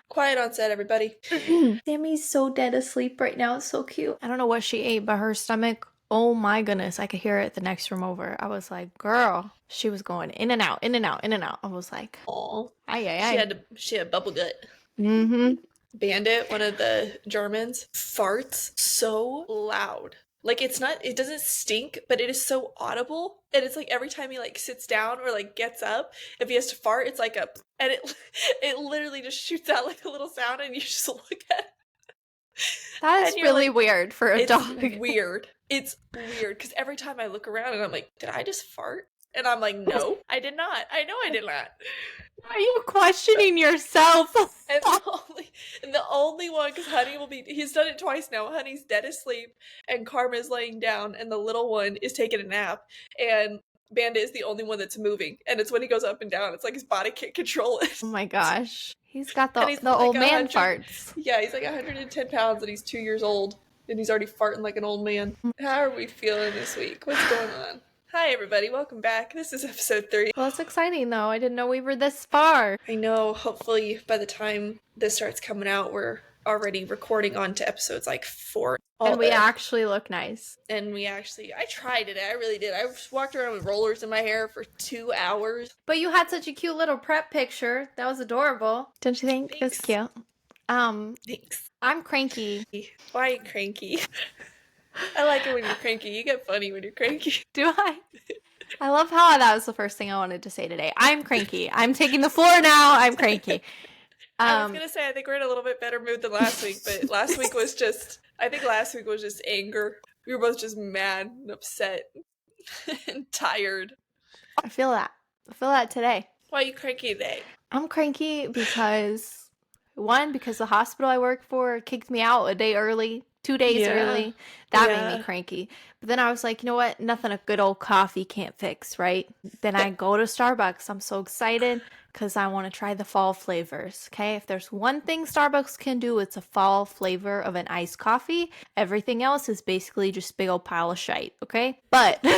Quiet on set, everybody. Sammy's so dead asleep right now. It's so cute. I don't know what she ate, but her stomach, oh my goodness, I could hear it the next room over. I was like, girl, she was going in and out, in and out, in and out. I was like, Aw. ay, ay, She ay. had bubble gut. Mm-hmm. Bandit, one of the Germans, farts so loud. Like it doesn't stink, but it is so audible. And it's like every time he like sits down or like gets up, if he has to fart, it's like and it literally just shoots out like a little sound and you just look at it. That is And you're really like, weird for a it's dog. weird. It's weird because every time I look around and I'm like, did I just fart? And I'm like, no, I did not. I know I did not. Are you questioning yourself? And the only one, because Honey he's done it twice now. Honey's dead asleep and Karma's laying down and the little one is taking a nap and Bandit is the only one that's moving. And it's when he goes up and down, it's like his body can't control it. Oh my gosh. He's got And the, he's the like old man farts. Yeah, he's like 110 pounds and he's 2 years old. And he's already farting like an old man. How are we feeling this week? What's going on? Hi, everybody. Welcome back. This is episode 3. Well, it's exciting, though. I didn't know we were this far. I know. Hopefully, by the time this starts coming out, we're already recording on to episodes like 4. And we actually look nice. I tried today. I really did. I walked around with rollers in my hair for 2 hours. But you had such a cute little prep picture. That was adorable. Don't you think? Thanks. It's cute. Thanks. I'm cranky. Why are you cranky? I like it when you're cranky. You get funny when you're cranky. Do I? I love how that was the first thing I wanted to say today. I'm cranky. I'm taking the floor now. I'm cranky. I was going to say, I think we're in a little bit better mood than last week, but last week was just anger. We were both just mad and upset and tired. I feel that today. Why are you cranky today? I'm cranky because, because the hospital I work for kicked me out a day early. 2 days early. That made me cranky. But then I was like, you know what? Nothing a good old coffee can't fix, right? Then I go to Starbucks. I'm so excited because I want to try the fall flavors, okay? If there's one thing Starbucks can do, it's a fall flavor of an iced coffee. Everything else is basically just big old pile of shite, okay? But go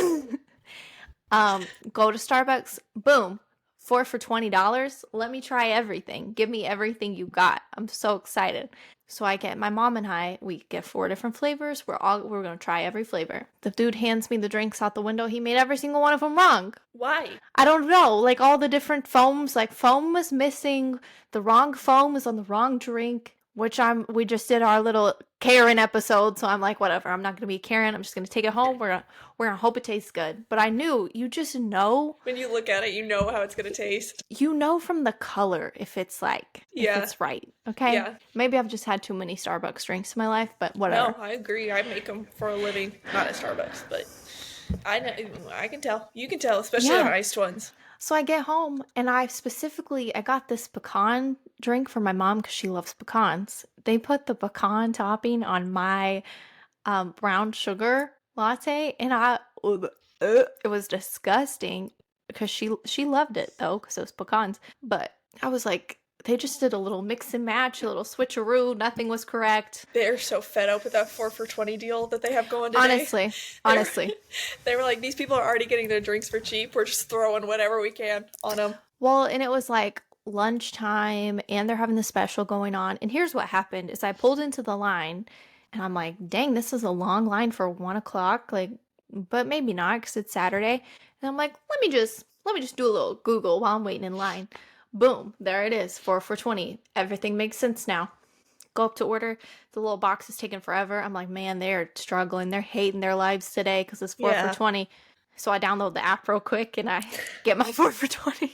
to Starbucks, boom. 4 for $20. Let me try everything. Give me everything you got. I'm so excited. So my mom and we get 4 different flavors. We're going to try every flavor. The dude hands me the drinks out the window. He made every single one of them wrong. Why? I don't know. Like all the different foams, like foam was missing. The wrong foam was on the wrong drink, which we just did our little Karen episode. So I'm like, whatever. I'm not going to be Karen. I'm just going to take it home. We're going to hope it tastes good. But I knew, you just know. When you look at it, you know how it's going to taste. You know from the color if it's if it's right. Okay? Yeah. Maybe I've just had too many Starbucks drinks in my life, but whatever. No, I agree. I make them for a living. Not at Starbucks, but I know. I can tell. You can tell, especially on iced ones. So I get home and I got this pecan drink for my mom because she loves pecans. They put the pecan topping on my brown sugar latte and it was disgusting because she loved it though because it was pecans. But I was like, they just did a little mix and match, a little switcheroo. Nothing was correct. They're so fed up with that 4 for $20 deal that they have going today. Honestly. They were like, these people are already getting their drinks for cheap. We're just throwing whatever we can on them. Well, and it was like lunchtime and they're having the special going on. And here's what happened is I pulled into the line and I'm like, dang, this is a long line for 1 o'clock. Like, but maybe not because it's Saturday. And I'm like, let me just do a little Google while I'm waiting in line. Boom, there it is, 4 for $20. Everything makes sense now. Go up to order. The little box is taking forever. I'm like, man, they're struggling. They're hating their lives today because it's 4 for $20. So I download the app real quick and I get my 4 for $20.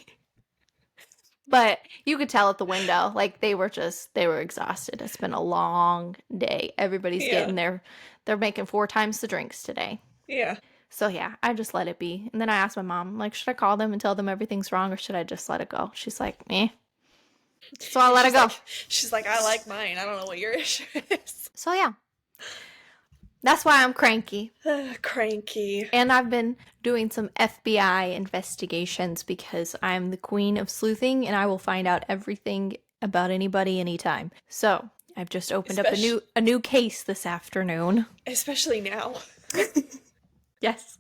But you could tell at the window, like they were exhausted. It's been a long day. Everybody's they're making 4 times the drinks today. Yeah. So yeah, I just let it be. And then I asked my mom, like, should I call them and tell them everything's wrong or should I just let it go? She's like, eh. So I let it go. She's like, I like mine. I don't know what your issue is. So yeah. That's why I'm cranky. Cranky. And I've been doing some FBI investigations because I'm the queen of sleuthing and I will find out everything about anybody anytime. So I've just opened up a new case this afternoon. Especially now. Yes.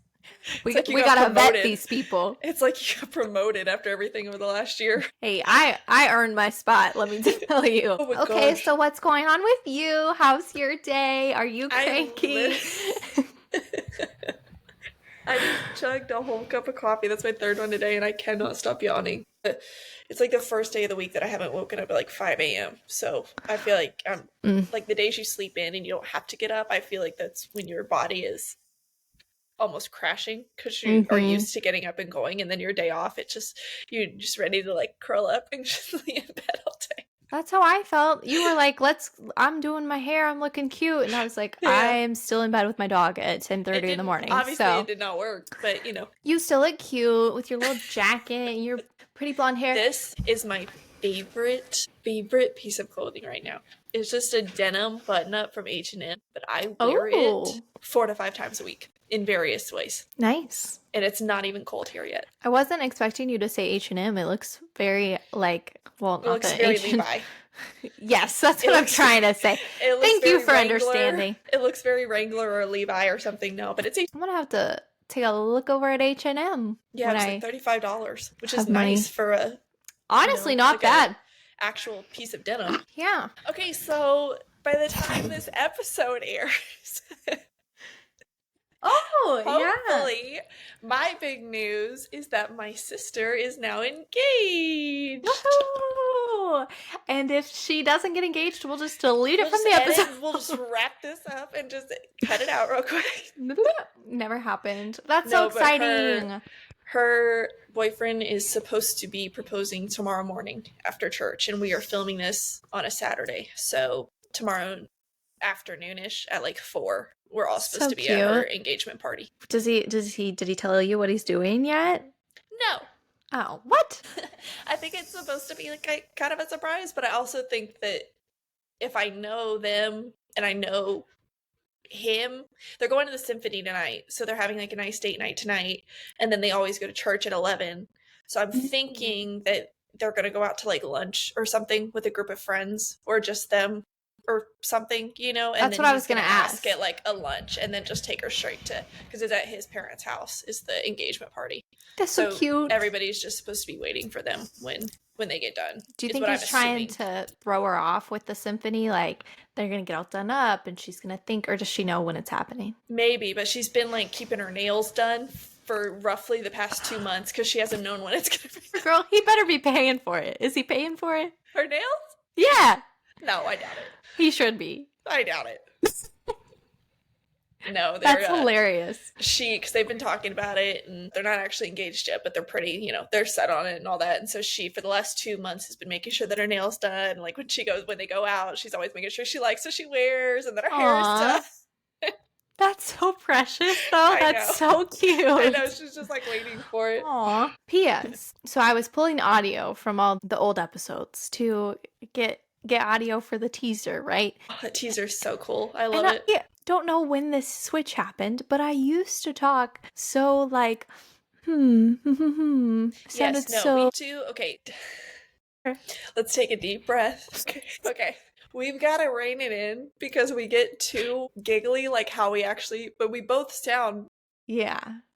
It's like you We got gotta vet promoted. these people. It's like you got promoted after everything over the last year. Hey, I earned my spot, let me tell you. Oh my Okay, gosh. so what's going on with you? How's your day? Are you cranky? I just chugged a whole cup of coffee. That's my third one today, and I cannot stop yawning. It's like the first day of the week that I haven't woken up at like 5 a.m. So I feel like like the days you sleep in and you don't have to get up, I feel like that's when your body is almost crashing because you are used to getting up and going, and then your day off, you're just ready to like curl up and just lay in bed all day. That's how I felt. You were like, I'm doing my hair, I'm looking cute. And I was like, Yeah. I'm still in bed with my dog at 10:30 in the morning. Obviously, So it did not work, but you know. you still look cute with your little jacket and your pretty blonde hair. This is my favorite piece of clothing right now. It's just a denim button-up from H&M, but I wear it 4 to 5 times a week in various ways. Nice. And it's not even cold here yet. I wasn't expecting you to say H&M. It looks very like, well, It not looks the very H&M. Levi. Yes, that's what I'm trying to say. Thank you for understanding. It looks very Wrangler or Levi or something. No, but it's I'm gonna have to take a look over at H&M. Yeah, it's like $35, which is nice for a honestly not bad actual piece of denim. Yeah. Okay, so by the time this episode airs, hopefully, my big news is that my sister is now engaged. Woohoo! And if she doesn't get engaged, we'll just delete it from the episode. We'll just wrap this up and just cut it out real quick. Never happened. That's so exciting. Her boyfriend is supposed to be proposing tomorrow morning after church, and we are filming this on a Saturday. So tomorrow afternoonish at like 4, we're all supposed to be at her engagement party. Did he tell you what he's doing yet? No. Oh, what? I think it's supposed to be like kind of a surprise, but I also think that if I know them and I know him, they're going to the symphony tonight, so they're having like a nice date night tonight, and then they always go to church at 11. So I'm thinking that they're going to go out to like lunch or something with a group of friends, or just them or something, you know. And that's what I was going to ask at like a lunch, and then just take her straight to, because it's at his parents' house is the engagement party. That's so cute. Everybody's just supposed to be waiting for them when they get done. Do you think he's trying to throw her off with the symphony? Like they're going to get all done up and she's going to think, or does she know when it's happening? Maybe, but she's been like keeping her nails done for roughly the past 2 months because she hasn't known when it's going to be. Girl, he better be paying for it. Is he paying for it? Her nails? Yeah. No, I doubt it. He should be. I doubt it. No, that's hilarious. Because they've been talking about it, and they're not actually engaged yet, but they're pretty, you know, they're set on it and all that. And so she, for the last 2 months, has been making sure that her nails done. Like when they go out, she's always making sure she likes what she wears and that her hair is done. That's so precious, though. That's so cute. I know, she's just like waiting for it. Aw. P.S. So I was pulling audio from all the old episodes to get audio for the teaser, right? Oh, the teaser's so cool. I love it. Yeah. Don't know when this switch happened, but I used to talk so like, sounded so. Me too. Okay, let's take a deep breath. Okay. We've got to rein it in because we get too giggly, like how but we both sound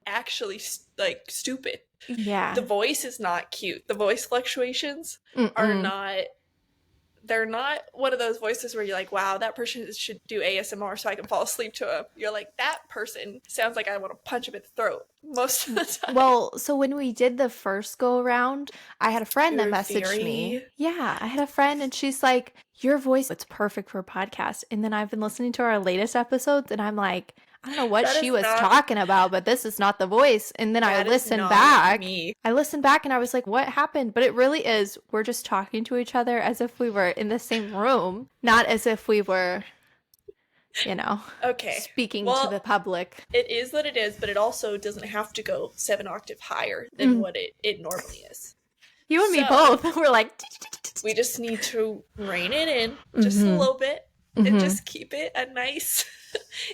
actually like stupid. Yeah, the voice is not cute. The voice fluctuations are not. They're not one of those voices where you're like, wow, that person should do ASMR so I can fall asleep to him. You're like, that person sounds like I want to punch him in the throat most of the time. Well, so when we did the first go around, I had a friend that messaged me. Yeah, I had a friend and she's like, your voice, it's perfect for a podcast. And then I've been listening to our latest episodes and I'm like, I don't know what she was talking about, but this is not the voice. And then I listened back. I listened back and I was like, what happened? But it really is. We're just talking to each other as if we were in the same room, not as if we were, you know, speaking to the public. It is what it is, but it also doesn't have to go 7 octave higher than what it normally is. You and me both. We're like, we just need to rein it in just a little bit and just keep it a nice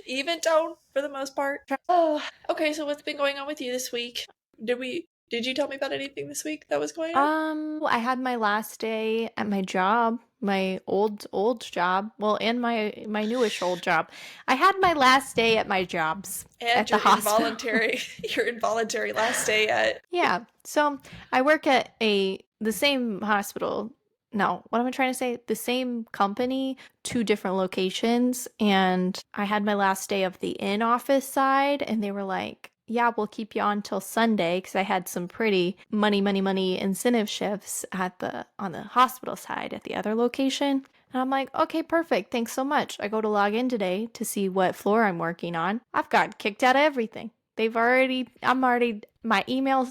even tone for the most part. Oh, okay. So what's been going on with you this week? Did you tell me about anything this week that was going on? I had my last day at my job my old job, well, and my newish old job. I had my last day at my jobs And at the your hospital. involuntary last day at. Yeah. So I work at the same hospital. No, what am I trying to say? The same company, two different locations. And I had my last day of the in-office side, and they were like, yeah, we'll keep you on till Sunday because I had some pretty money incentive shifts at the on the hospital side at the other location. And I'm like, okay, perfect. Thanks so much. I go to log in today to see what floor I'm working on. I've got kicked out of everything. My emails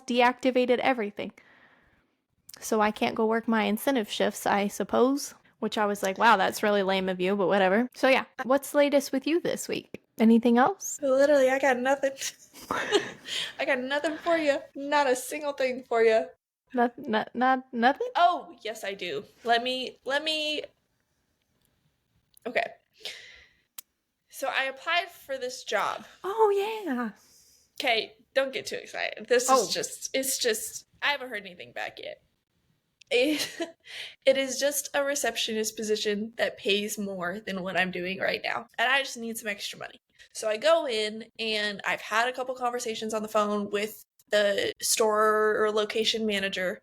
deactivated everything. So I can't go work my incentive shifts, I suppose. Which I was like, wow, that's really lame of you, but whatever. So yeah, what's the latest with you this week? Anything else? Literally, I got nothing. I got nothing for you. Not a single thing for you. Nothing? Oh, yes, I do. Let me. Okay. So I applied for this job. Oh yeah. Okay, don't get too excited. This is just, I haven't heard anything back yet. It is just a receptionist position that pays more than what I'm doing right now. And I just need some extra money. So I go in and I've had a couple conversations on the phone with the store or location manager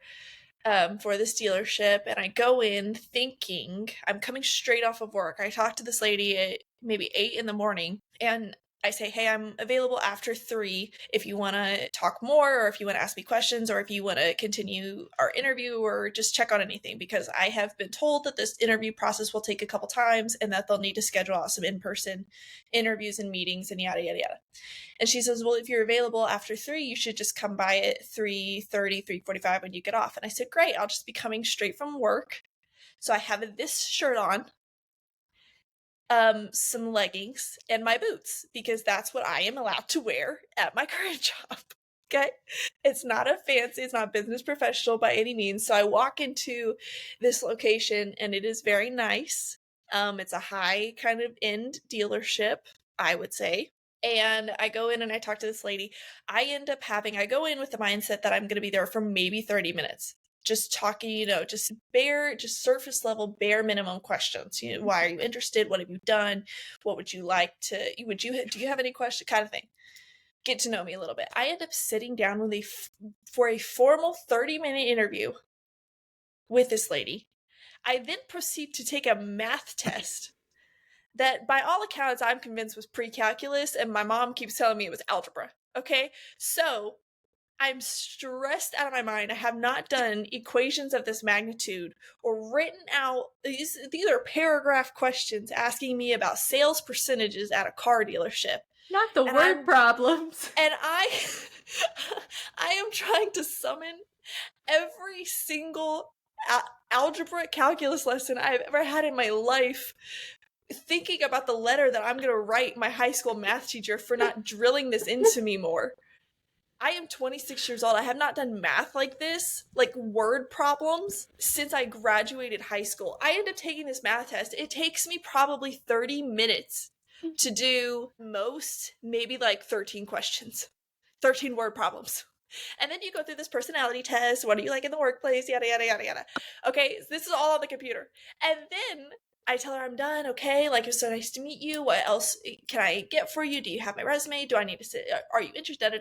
for this dealership. And I go in thinking I'm coming straight off of work. I talked to this lady at maybe 8 in the morning and I say, hey, I'm available after 3 if you want to talk more, or if you want to ask me questions, or if you want to continue our interview, or just check on anything, because I have been told that this interview process will take a couple times and that they'll need to schedule out some in-person interviews and meetings and yada, yada, yada. And she says, well, if you're available after 3, you should just come by at 3:30, 3:45 when you get off. And I said, great, I'll just be coming straight from work. So I have this shirt on, some leggings, and my boots, because that's what I am allowed to wear at my current job. Okay? It's not business professional by any means. So I walk into this location and it is very nice. It's a high kind of end dealership, I would say. And I go in and I talk to this lady. I go in with the mindset that I'm going to be there for maybe 30 minutes. Just talking, just surface level, bare minimum questions. Why are you interested? What have you done? What would you like to, do you have any question kind of thing? Get to know me a little bit. I end up sitting down for a formal 30-minute interview with this lady. I then proceed to take a math test that, by all accounts, I'm convinced was pre-calculus, and my mom keeps telling me it was algebra. Okay? So I'm stressed out of my mind. I have not done equations of this magnitude or written out these are paragraph questions asking me about sales percentages at a car dealership. Not the word problems. And I am trying to summon every single algebra calculus lesson I've ever had in my life, thinking about the letter that I'm going to write my high school math teacher for not drilling this into me more. I am 26 years old. I have not done math like this, like word problems, since I graduated high school. I end up taking this math test. It takes me probably 30 minutes to do maybe like 13 questions, 13 word problems. And then you go through this personality test. What do you like in the workplace? Yada, yada, yada, yada. Okay, so this is all on the computer. And then I tell her I'm done. Okay, like, it's so nice to meet you. What else can I get for you? Do you have my resume? Do I need to sit? Are you interested?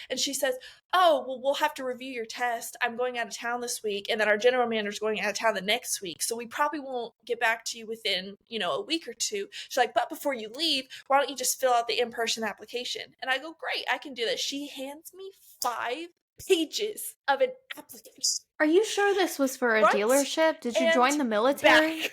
And she says, oh, well, we'll have to review your test. I'm going out of town this week, and then our general manager's going out of town the next week. So we probably won't get back to you within, a week or two. She's like, but before you leave, why don't you just fill out the in-person application? And I go, great, I can do that. She hands me 5 pages of an application. Are you sure this was for a dealership? Did you join the military? Back.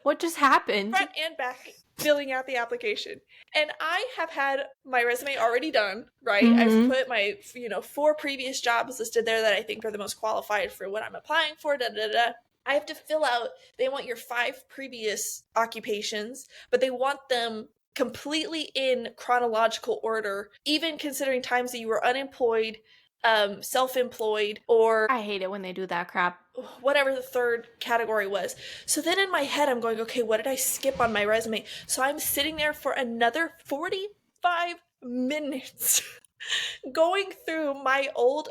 What just happened? Front and back, filling out the application. And I have had my resume already done, right? Mm-hmm. I've put my, 4 previous jobs listed there that I think are the most qualified for what I'm applying for, I have to fill out, they want your 5 previous occupations, but they want them completely in chronological order, even considering times that you were unemployed, self-employed, or I hate it when they do that crap. Whatever the third category was. So then in my head, I'm going, okay, what did I skip on my resume? So I'm sitting there for another 45 minutes going through my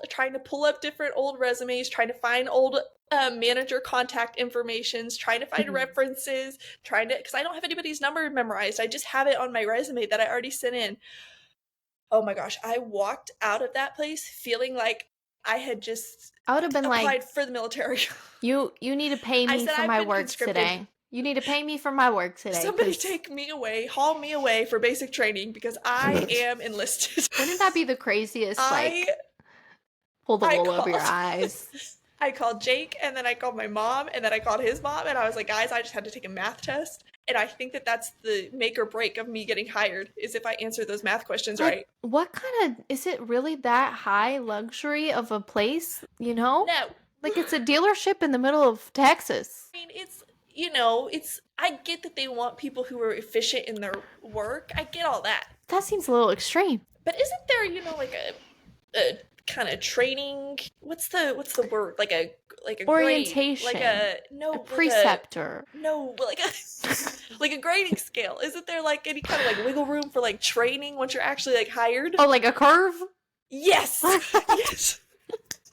trying to pull up different old resumes, trying to find old manager contact informations, trying to find references, because I don't have anybody's number memorized. I just have it on my resume that I already sent in. Oh my gosh, I walked out of that place feeling like I had just I would have been applied like, for the military. you need to pay I me said, for I've my been work conscripted. today. You need to pay me for my work today. Somebody 'cause take me away, haul me away for basic training because I am enlisted. Wouldn't that be the craziest, like, pull the wool over your eyes? I called Jake, and then I called my mom, and then I called his mom, and I was like, guys, I just had to take a math test. And I think that that's the make or break of me getting hired, is if I answer those math questions right. What kind of, is it really that high luxury of a place, you know? No. Like, it's a dealership in the middle of Texas. I mean, I get that they want people who are efficient in their work. I get all that. That seems a little extreme. But isn't there, like a kind of training? What's the word? Like a orientation. Grade, a preceptor. Like a grading scale. Isn't there like any kind of like wiggle room for like training once you're actually like hired? Oh, like a curve? Yes. Yes.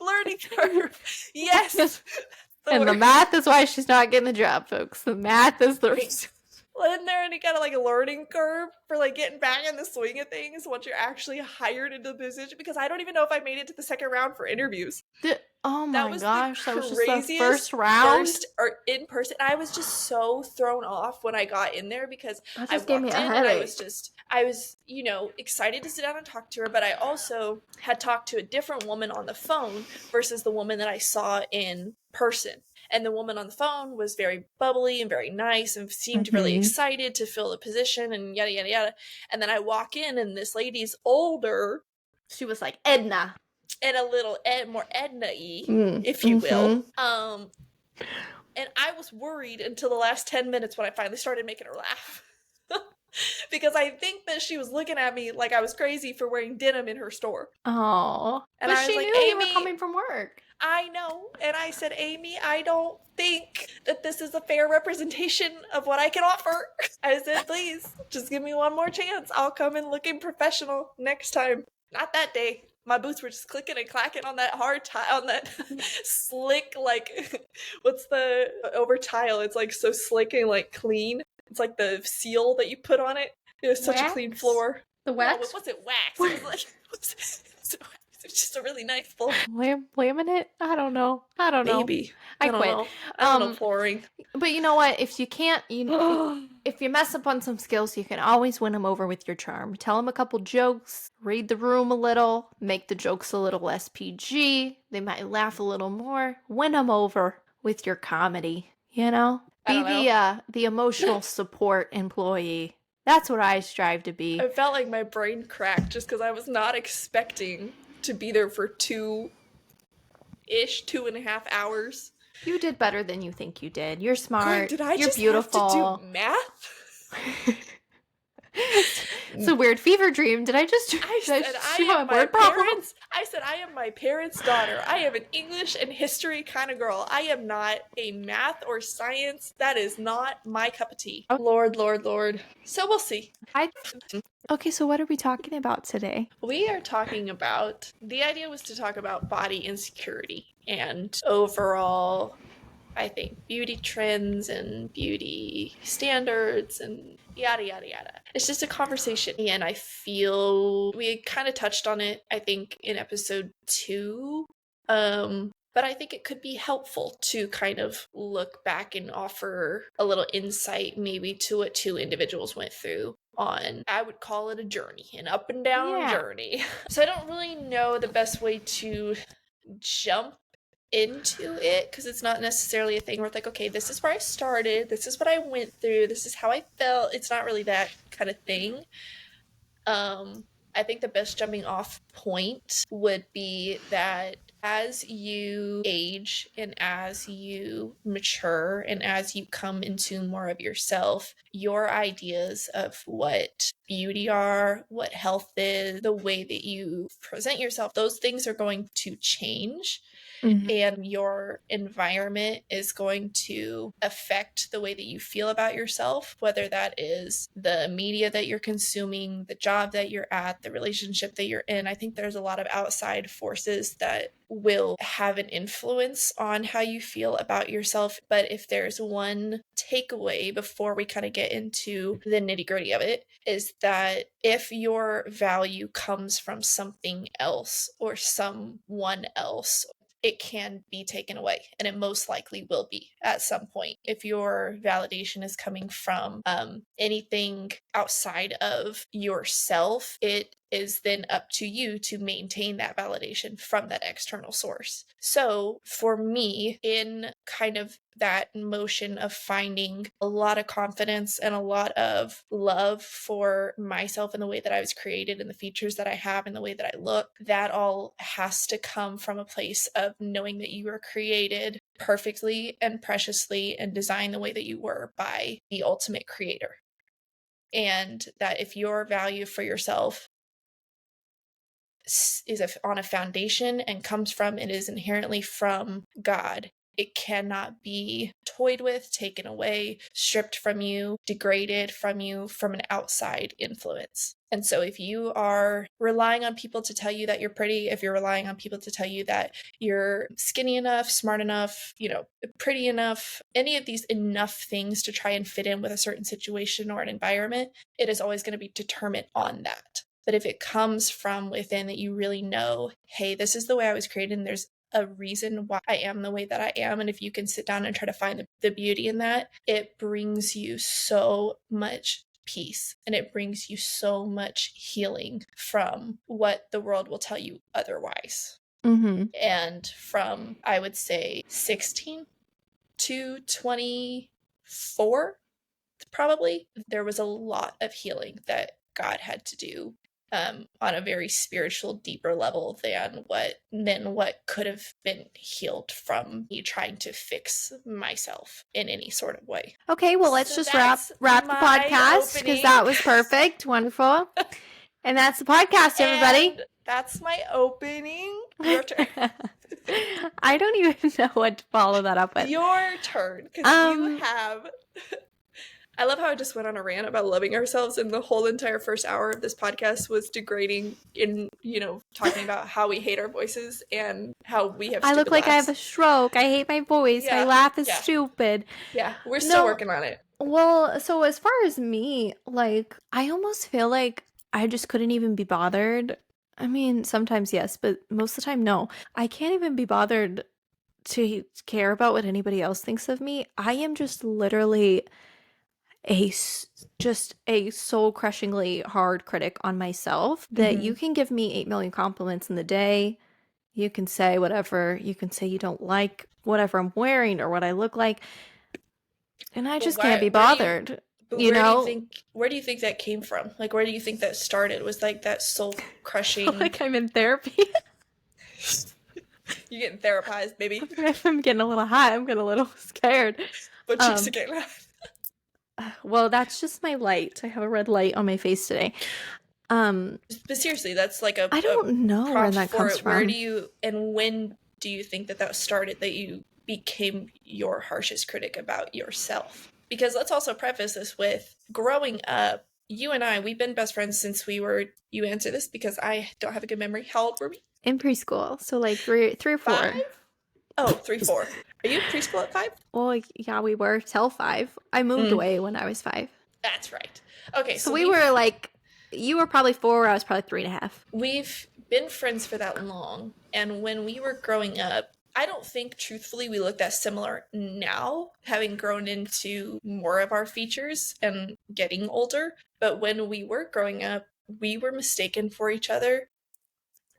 Learning curve. Yes. And the math is why she's not getting the job, folks. The math is the reason. Well, isn't there any kind of like a learning curve for like getting back in the swing of things once you're actually hired into the position? Because I don't even know if I made it to the second round for interviews. Oh my gosh, that was just the first round? Or in person. I was just so thrown off when I got in there because that just gave me a headache. I was, excited to sit down and talk to her, but I also had talked to a different woman on the phone versus the woman that I saw in person. And the woman on the phone was very bubbly and very nice and seemed really excited to fill the position and yada, yada, yada. And then I walk in and this lady's older. She was like Edna. And a little more Edna-y, if you will. And I was worried until the last 10 minutes when I finally started making her laugh. Because I think that she was looking at me like I was crazy for wearing denim in her store. Oh. And but I was she like, knew Amy, you were coming from work. I know. And I said, Amy, I don't think that this is a fair representation of what I can offer. I said, please, just give me one more chance. I'll come in looking professional next time. Not that day. My boots were just clicking and clacking on that on that slick, like, what's the over tile? It's like so slick and like clean. It's like the seal that you put on it. It was such a clean floor. The wax? No, what's it? Wax. It was like, it's just a really nice floor. Laminate? I don't know. Maybe. I quit. Know. I don't know flooring. But you know what? If you can't, if you mess up on some skills, you can always win them over with your charm. Tell them a couple jokes, read the room a little, make the jokes a little less PG. They might laugh a little more. Win them over with your comedy, you know? Be the emotional support employee. That's what I strive to be. I felt like my brain cracked just because I was not expecting to be there for 2.5 hours. You did better than you think you did. You're smart. Did I You're just beautiful. have to do math? It's a weird fever dream. Did I just I said I am my parents' daughter. I am an English and history kind of girl. I am not a math or science. That is not my cup of tea. Lord. So we'll see. Okay, so what are we talking about today? We are talking about, the idea was to talk about body insecurity and overall, I think, beauty trends and beauty standards and yada, yada, yada. It's just a conversation. And I feel we kind of touched on it, I think, in episode 2. But I think it could be helpful to kind of look back and offer a little insight maybe to what 2 individuals went through on, I would call it a journey, an up and down journey. So I don't really know the best way to jump into it because it's not necessarily a thing where it's like, okay, this is where I started, this is what I went through, this is how I felt. It's not really that kind of thing. I think the best jumping off point would be that as you age and as you mature and as you come into more of yourself, your ideas of what beauty are, what health is, the way that you present yourself, those things are going to change. Mhm. and your environment is going to affect the way that you feel about yourself, whether that is the media that you're consuming, the job that you're at, the relationship that you're in. I think there's a lot of outside forces that will have an influence on how you feel about yourself. But if there's one takeaway before we kind of get into the nitty gritty of it, is that if your value comes from something else or someone else, it can be taken away, and it most likely will be at some point. If your validation is coming from anything outside of yourself, it is then up to you to maintain that validation from that external source. So for me, in kind of that motion of finding a lot of confidence and a lot of love for myself and the way that I was created and the features that I have and the way that I look, that all has to come from a place of knowing that you were created perfectly and preciously and designed the way that you were by the ultimate creator. And that if your value for yourself is on a foundation and comes from, it is inherently from God, it cannot be toyed with, taken away, stripped from you, degraded from you from an outside influence. And so if you are relying on people to tell you that you're pretty, if you're relying on people to tell you that you're skinny enough, smart enough, pretty enough, any of these enough things to try and fit in with a certain situation or an environment, it is always going to be determined on that. But if it comes from within, that you really know, hey, this is the way I was created, and there's a reason why I am the way that I am. And if you can sit down and try to find the beauty in that, it brings you so much peace, and it brings you so much healing from what the world will tell you otherwise. Mhm. And from, I would say, 16 to 24, probably, there was a lot of healing that God had to do on a very spiritual, deeper level than what could have been healed from me trying to fix myself in any sort of way. Okay, well, let's So just wrap that's wrap the my podcast because opening. that was perfect, wonderful, and that's the podcast, everybody. And that's my opening. Your turn. I don't even know what to follow that up with. Your turn, because you have. I love how I just went on a rant about loving ourselves, and the whole entire first hour of this podcast was degrading in, talking about how we hate our voices and how we have I stupid look like I have laughs. a stroke. I hate my voice. My laugh is stupid. Yeah, we're still working on it. Well, so as far as me, like, I almost feel like I just couldn't even be bothered. I mean, sometimes yes, but most of the time, no. I can't even be bothered to care about what anybody else thinks of me. I am just literally just a soul crushingly hard critic on myself that you can give me 8 million compliments in the day. You can say whatever. You can say you don't like whatever I'm wearing or what I look like. And I just can't be bothered. Where do you think that came from? Like, where do you think that started? Was like that soul crushing? Like I'm in therapy. You're getting therapized, baby. I'm getting a little hot. I'm getting a little scared. But cheeks are getting hot. Well, that's just my light. I have a red light on my face today. But seriously, that's like I don't know where that comes from. Where do you and when do you think that started, that you became your harshest critic about yourself? Because let's also preface this with, growing up, you and I, we've been best friends since we were, you answer this because I don't have a good memory. How old were we? In preschool. So like three or 4. 5? Oh, 3, 4. Are you in preschool at 5? Well, yeah, we were till 5. I moved away when I was 5. That's right. Okay, so we were like, you were probably 4, I was probably 3.5. We've been friends for that long, and when we were growing up, I don't think, truthfully, we look that similar now, having grown into more of our features and getting older. But when we were growing up, we were mistaken for each other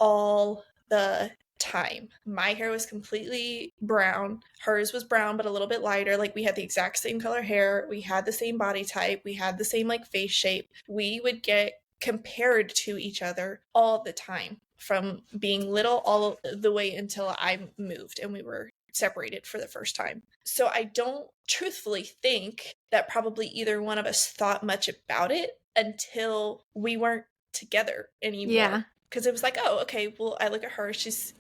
all the time. My hair was completely brown. Hers was brown, but a little bit lighter. Like, we had the exact same color hair. We had the same body type. We had the same, like, face shape. We would get compared to each other all the time, from being little all the way until I moved and we were separated for the first time. So I don't truthfully think that probably either one of us thought much about it until we weren't together anymore. Yeah. because it was like, oh, okay, well, I look at her, she's,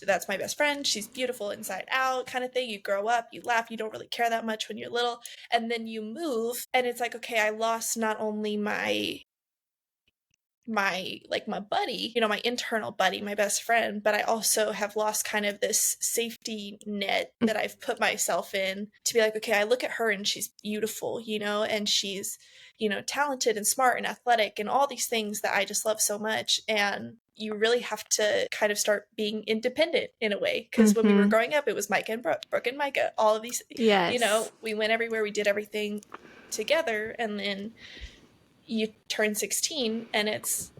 that's my best friend, she's beautiful inside out, kind of thing. You grow up, you laugh, you don't really care that much when you're little, and then you move, and it's like, okay, I lost not only my buddy, my internal buddy, my best friend, but I also have lost kind of this safety net that I've put myself in to be like, okay, I look at her and she's beautiful, and she's, talented and smart and athletic and all these things that I just love so much. And you really have to kind of start being independent in a way, because when we were growing up, it was Micah and Brooke and Micah, all of these, Yes. we went everywhere, we did everything together, and then you turn 16 and it's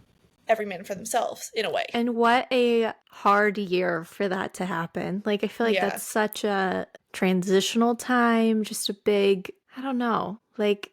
every man for themselves in a way. And what a hard year for that to happen. Like, I feel like that's such a transitional time, just a big, I don't know, like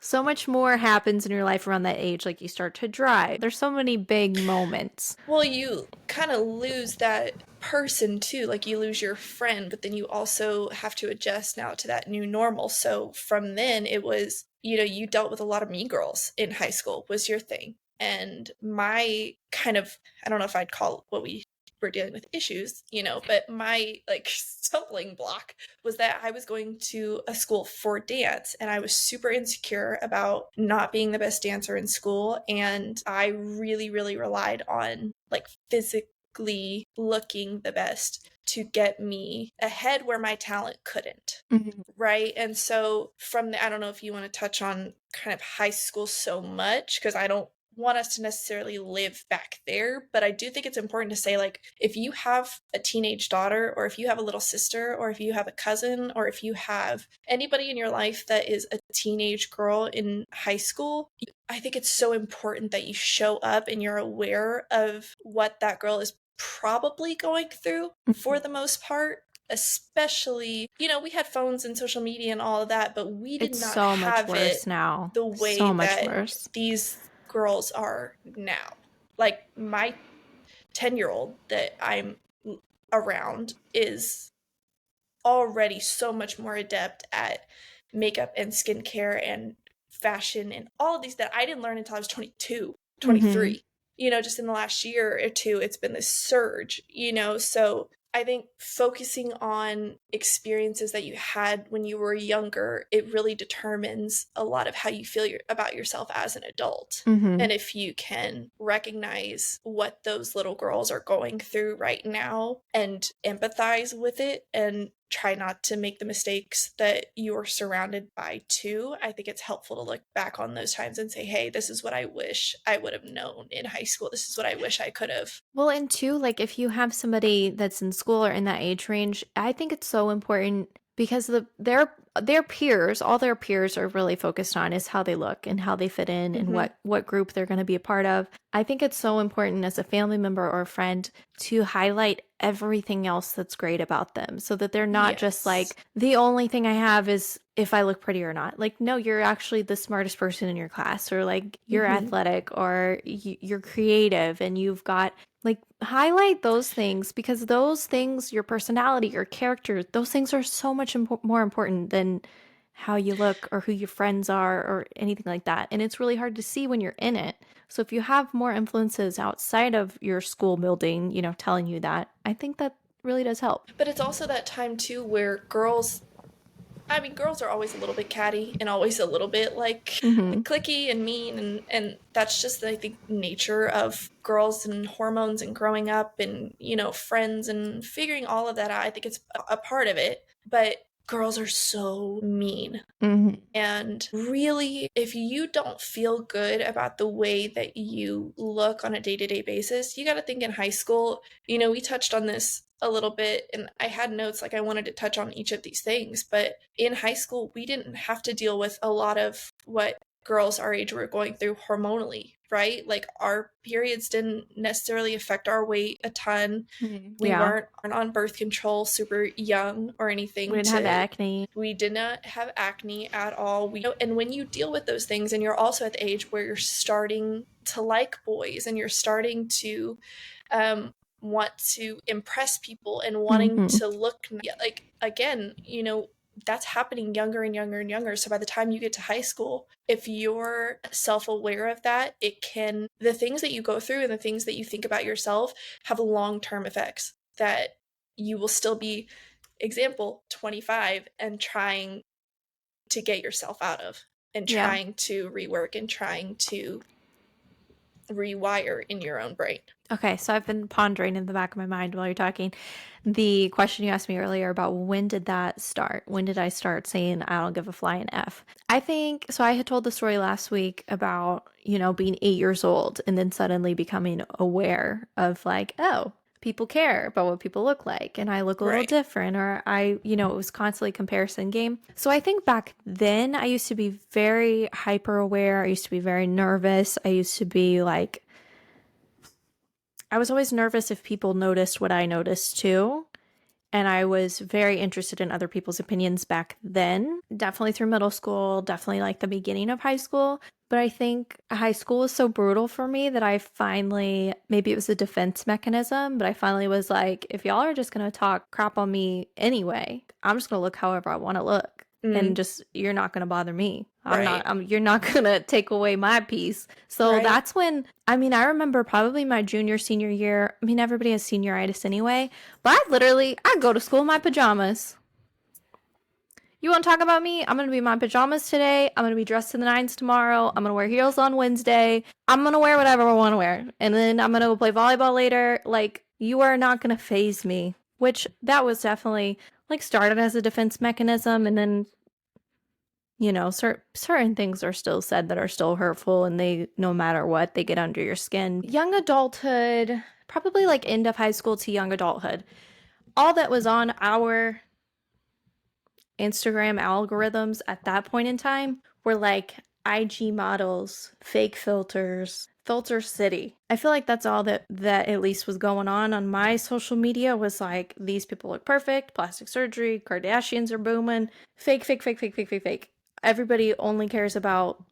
so much more happens in your life around that age. Like, you start to drive. There's so many big moments. Well, you kind of lose that person too. Like, you lose your friend, but then you also have to adjust now to that new normal. So from then it was, you dealt with a lot of mean girls in high school was your thing. And my kind of, I don't know if I'd call what we were dealing with issues, but my like stumbling block was that I was going to a school for dance and I was super insecure about not being the best dancer in school. And I really, really relied on like physically looking the best to get me ahead where my talent couldn't. Right. And so from the, I don't know if you want to touch on kind of high school so much, because I don't want us to necessarily live back there, but I do think it's important to say, like, if you have a teenage daughter, or if you have a little sister, or if you have a cousin, or if you have anybody in your life that is a teenage girl in high school, I think it's so important that you show up and you're aware of what that girl is probably going through for the most part. Especially, we had phones and social media and all of that, but we did not so have much worse it now. the way So much that worse. these girls are now. Like, my 10-year-old that I'm around is already so much more adept at makeup and skincare and fashion and all of these that I didn't learn until I was 22, 23. Just in the last year or two, it's been this surge, so I think focusing on experiences that you had when you were younger, it really determines a lot of how you feel about yourself as an adult. And if you can recognize what those little girls are going through right now and empathize with it and try not to make the mistakes that you're surrounded by too, I think it's helpful to look back on those times and say, hey, this is what I wish I would have known in high school. This is what I wish I could have. Well, and two, like, if you have somebody that's in school or in that age range, I think it's so important because their peers, all their peers are really focused on is how they look and how they fit in and what group they're going to be a part of. I think it's so important as a family member or a friend to highlight everything else that's great about them so that they're not just like, the only thing I have is if I look pretty or not. Like, no, you're actually the smartest person in your class, or like you're athletic, or you're creative, and you've got, like, highlight those things, because those things, your personality, your character, those things are so much more important than how you look or who your friends are or anything like that. And it's really hard to see when you're in it. So if you have more influences outside of your school building, telling you that, I think that really does help. But it's also that time too where girls are always a little bit catty and always a little bit like cliquey and mean, and that's just, I think, nature of girls and hormones and growing up and, friends and figuring all of that out. I think it's a part of it, but girls are so mean. And really, if you don't feel good about the way that you look on a day-to-day basis, you got to think in high school, we touched on this a little bit and I had notes, like I wanted to touch on each of these things, but in high school, we didn't have to deal with a lot of what girls our age were going through hormonally, right? Like, our periods didn't necessarily affect our weight a ton. We weren't on birth control super young or anything. We didn't have acne. We did not have acne at all. And when you deal with those things and you're also at the age where you're starting to like boys and you're starting to want to impress people and wanting to look like, again, that's happening younger and younger and younger. So by the time you get to high school, if you're self-aware of that, the things that you go through and the things that you think about yourself have long-term effects that you will still be, example, 25 and trying to get yourself out of, and Yeah. trying to rework and trying to rewire in your own brain. Okay, so I've been pondering in the back of my mind while you're talking the question you asked me earlier about when did that start? When did I start saying I don't give a flying F? I think so. I had told the story last week about, being 8 years old and then suddenly becoming aware of like, oh, people care about what people look like and I look a little Right. different, or it was constantly comparison game. So I think back then I used to be very hyper aware. I used to be very nervous. I used to be like, I was always nervous if people noticed what I noticed too. And I was very interested in other people's opinions back then. Definitely through middle school, definitely like the beginning of high school. But I think high school was so brutal for me that I finally, maybe it was a defense mechanism, but I finally was like, if y'all are just going to talk crap on me anyway, I'm just going to look however I want to look. And just, you're not going to bother me. Right. You're not going to take away my peace. So Right. that's when, I remember probably my junior, senior year. Everybody has senioritis anyway, but I go to school in my pajamas. You want to talk about me? I'm going to be in my pajamas today. I'm going to be dressed to the nines tomorrow. I'm going to wear heels on Wednesday. I'm going to wear whatever I want to wear. And then I'm going to go play volleyball later. Like, you are not going to phase me. Which, that was definitely, like, started as a defense mechanism. And then, certain things are still said that are still hurtful. And they, no matter what, they get under your skin. Young adulthood, probably like end of high school to young adulthood. All that was on our Instagram algorithms at that point in time were like IG models, fake filters, filter city. I feel like that's all that at least was going on my social media, was like, these people look perfect, plastic surgery, Kardashians are booming, fake, fake, fake, fake, fake, fake, fake. Everybody only cares about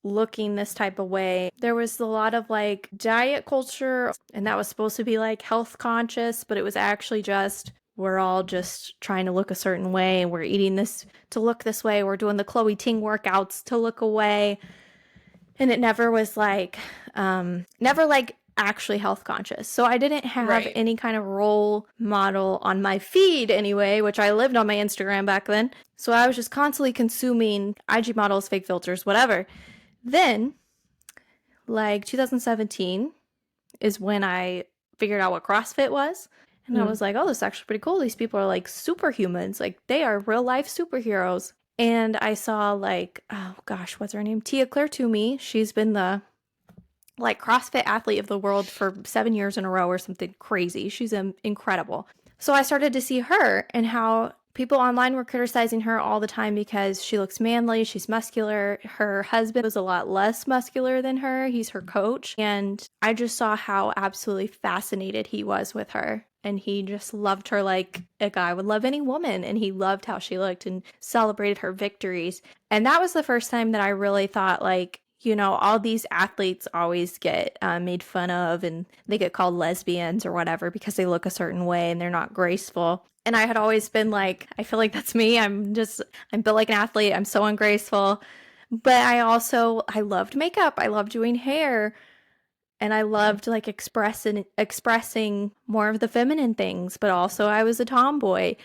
looking this type of way. There was a lot of like diet culture, and that was supposed to be like health conscious, but it was actually just, we're all just trying to look a certain way. We're eating this to look this way. We're doing the Chloe Ting workouts to look away. And it never was like, never like actually health conscious. So I didn't have any kind of role model on my feed anyway, which I lived on my Instagram back then. So I was just constantly consuming IG models, fake filters, whatever. Then, like 2017 is when I figured out what CrossFit was. And I was like, oh, this is actually pretty cool. These people are like superhumans. Like, they are real life superheroes. And I saw like, oh gosh, what's her name? Tia-Clair Toomey. She's been the like CrossFit athlete of the world for 7 years in a row or something crazy. She's incredible. So I started to see her and how people online were criticizing her all the time because she looks manly, she's muscular. Her husband was a lot less muscular than her. He's her coach. And I just saw how absolutely fascinated he was with her. And he just loved her like a guy would love any woman. And he loved how she looked and celebrated her victories. And that was the first time that I really thought, like, all these athletes always get made fun of, and they get called lesbians or whatever because they look a certain way and they're not graceful. And I had always been like, I feel like that's me. I'm built like an athlete. I'm so ungraceful. But I loved makeup. I loved doing hair. And I loved like expressing more of the feminine things, but also I was a tomboy.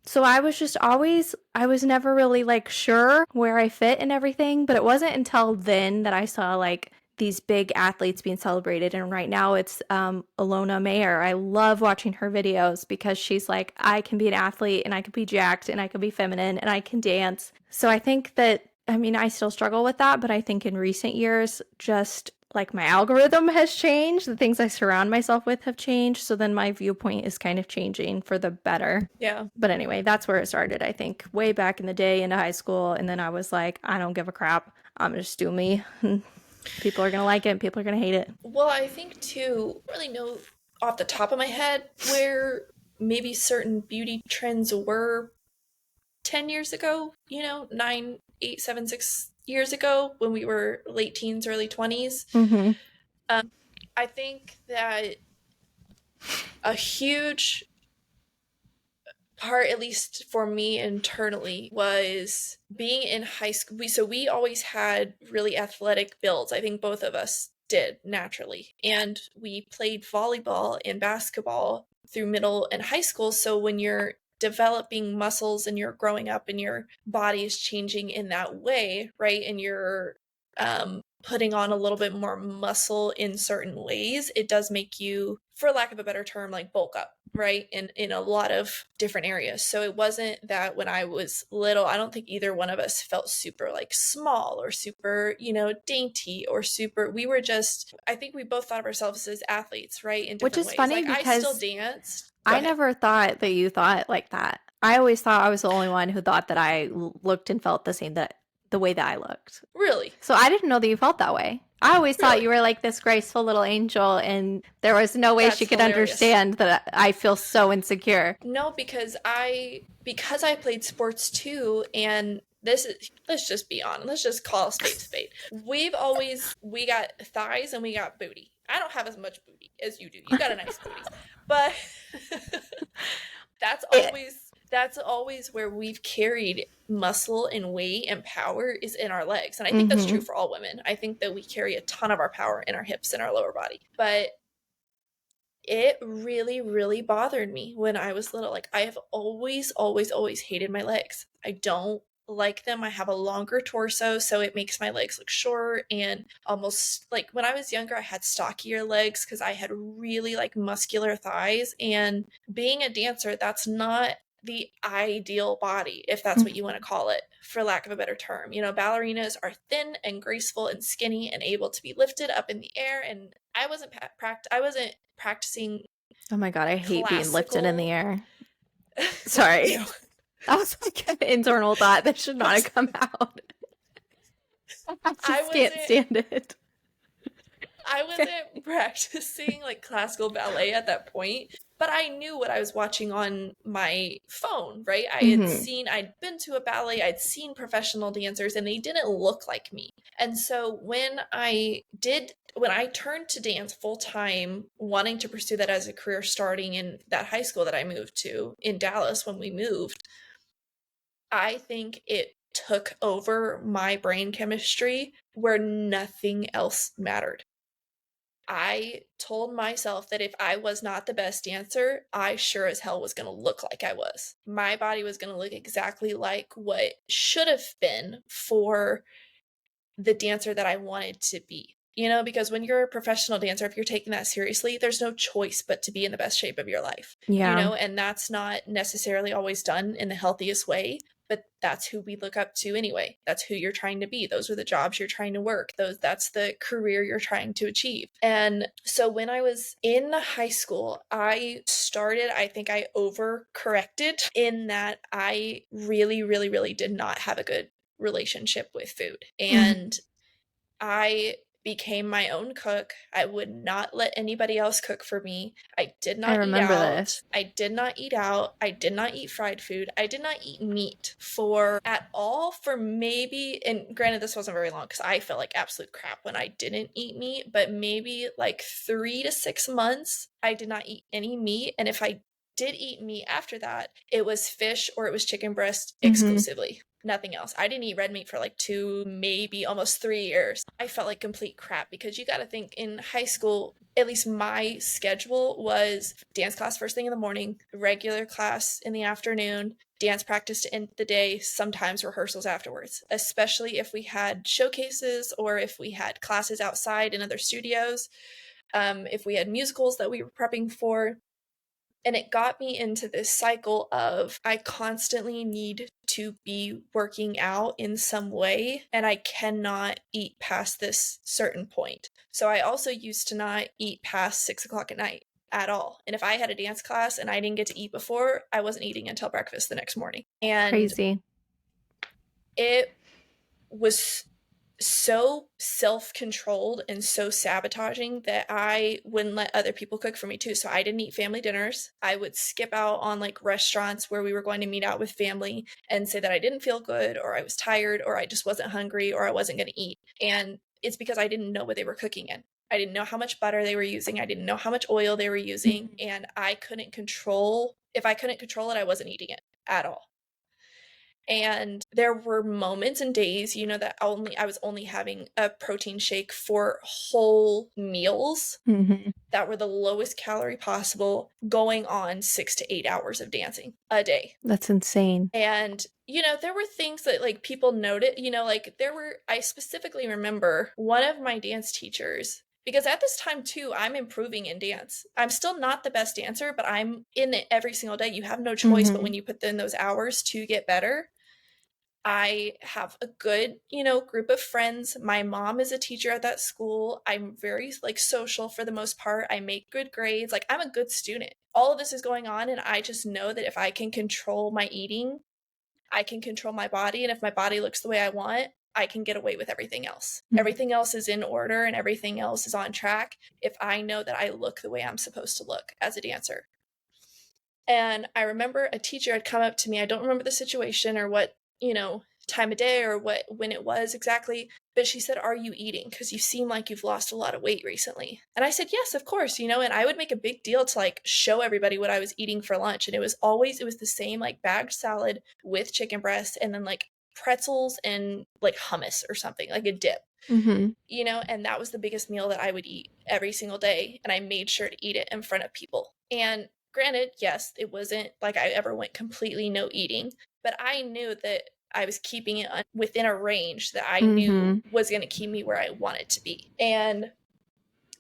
So I was never really like sure where I fit and everything, but it wasn't until then that I saw like these big athletes being celebrated. And right now it's Alona Mayer. I love watching her videos because she's like, I can be an athlete and I can be jacked and I can be feminine and I can dance. So I think that, I still struggle with that, but I think in recent years, just like my algorithm has changed, the things I surround myself with have changed, so then my viewpoint is kind of changing for the better. Yeah. But anyway, that's where it started, I think, way back in the day into high school. And then I was like, I don't give a crap. I'm gonna just do me. People are gonna like it and people are gonna hate it. Well, I think too, I don't really know off the top of my head where maybe certain beauty trends were 10 years ago, 9, 8, 7, 6 years ago when we were late teens, early 20s. I think that a huge part, at least for me internally, was being in high school. We always had really athletic builds. I think both of us did naturally. And we played volleyball and basketball through middle and high school. So when you're developing muscles and you're growing up and your body is changing in that way, right? And you're putting on a little bit more muscle in certain ways, it does make you, for lack of a better term, like bulk up, right? In a lot of different areas. So it wasn't that when I was little, I don't think either one of us felt super like small or super, dainty or super. We were just, I think we both thought of ourselves as athletes, right? In Which different is ways. funny Like I still because danced. Go I ahead. never thought that you thought like that. I always thought I was the only one who thought that I looked and felt the same, that the way that I looked. Really? So I didn't know that you felt that way. I always thought you Really? were like this graceful little angel, and there was no way she That's could hilarious. understand that I feel so insecure. No, because I played sports too, and this is, let's just be honest, let's just call a spade. We got thighs and we got booty. I don't have as much booty as you do. You got a nice booty. But that's It, always where we've carried muscle and weight and power is in our legs. And I think that's true mm-hmm. for all women. I think that we carry a ton of our power in our hips and our lower body. But it really, really bothered me when I was little. Like, I have always, always, always hated my legs. I don't like them. I have a longer torso, so it makes my legs look short and almost like when I was younger, I had stockier legs because I had really like muscular thighs. And being a dancer, that's not the ideal body, if that's what you want to call it, for lack of a better term. Ballerinas are thin and graceful and skinny and able to be lifted up in the air. And I wasn't practicing Oh my God, I hate being lifted in the classical. air. Sorry. Ew. That was like an internal thought that should not have come out. I I just can't wasn't stand it. I wasn't practicing like classical ballet at that point, but I knew what I was watching on my phone, right? Mm-hmm. I'd been to a ballet, I'd seen professional dancers, and they didn't look like me. And so when I turned to dance full time, wanting to pursue that as a career starting in that high school that I moved to in Dallas when we moved, I think it took over my brain chemistry where nothing else mattered. I told myself that if I was not the best dancer, I sure as hell was going to look like I was. My body was going to look exactly like what should have been for the dancer that I wanted to be. Because when you're a professional dancer, if you're taking that seriously, there's no choice but to be in the best shape of your life, Yeah. and that's not necessarily always done in the healthiest way, but that's who we look up to anyway. That's who you're trying to be. Those are the jobs you're trying to work. That's the career you're trying to achieve. And so when I was in high school, I think I overcorrected in that I really, really, really did not have a good relationship with food. And I became my own cook. I would not let anybody else cook for me. I did I not eat remember out. this. I did not eat out. I did not eat fried food. I did not eat meat for at all for maybe, and granted, this wasn't very long because I felt like absolute crap when I didn't eat meat, but maybe like 3 to 6 months, I did not eat any meat. And if I did eat meat after that, it was fish or it was chicken breast exclusively. Nothing else. I didn't eat red meat for like 2, maybe almost 3 years. I felt like complete crap because you got to think in high school, at least my schedule was dance class first thing in the morning, regular class in the afternoon, dance practice to end the day, sometimes rehearsals afterwards, especially if we had showcases or if we had classes outside in other studios, if we had musicals that we were prepping for. And it got me into this cycle of I constantly need to be working out in some way, and I cannot eat past this certain point. So I also used to not eat past 6 o'clock at night at all. And if I had a dance class and I didn't get to eat before, I wasn't eating until breakfast the next morning. And Crazy. it was so self-controlled and so sabotaging that I wouldn't let other people cook for me too. So I didn't eat family dinners. I would skip out on like restaurants where we were going to meet out with family and say that I didn't feel good or I was tired or I just wasn't hungry or I wasn't going to eat. And it's because I didn't know what they were cooking in. I didn't know how much butter they were using. I didn't know how much oil they were using. And I couldn't control If I couldn't control it, I wasn't eating it at all. And there were moments and days, that I was only having a protein shake for whole meals Mm-hmm. that were the lowest calorie possible, going on 6 to 8 hours of dancing a day. That's insane. And, there were things that like people noted, I specifically remember one of my dance teachers, because at this time too, I'm improving in dance. I'm still not the best dancer, but I'm in it every single day. You have no choice but when you put in those hours to get better. I have a good, group of friends. My mom is a teacher at that school. I'm very like social for the most part. I make good grades. Like I'm a good student. All of this is going on, and I just know that if I can control my eating, I can control my body, and if my body looks the way I want, I can get away with everything else. Everything else is in order and everything else is on track if I know that I look the way I'm supposed to look as a dancer. And I remember a teacher had come up to me. I don't remember the situation or what, time of day or when it was exactly, but she said, "Are you eating? Because you seem like you've lost a lot of weight recently." And I said, "Yes, of course," and I would make a big deal to like show everybody what I was eating for lunch. And it was the same like bagged salad with chicken breast and then like pretzels and like hummus or something, like a dip. Mm-hmm. And that was the biggest meal that I would eat every single day. And I made sure to eat it in front of people. And granted, yes, it wasn't like I ever went completely no eating, but I knew that I was keeping it within a range that I knew was going to keep me where I wanted to be. And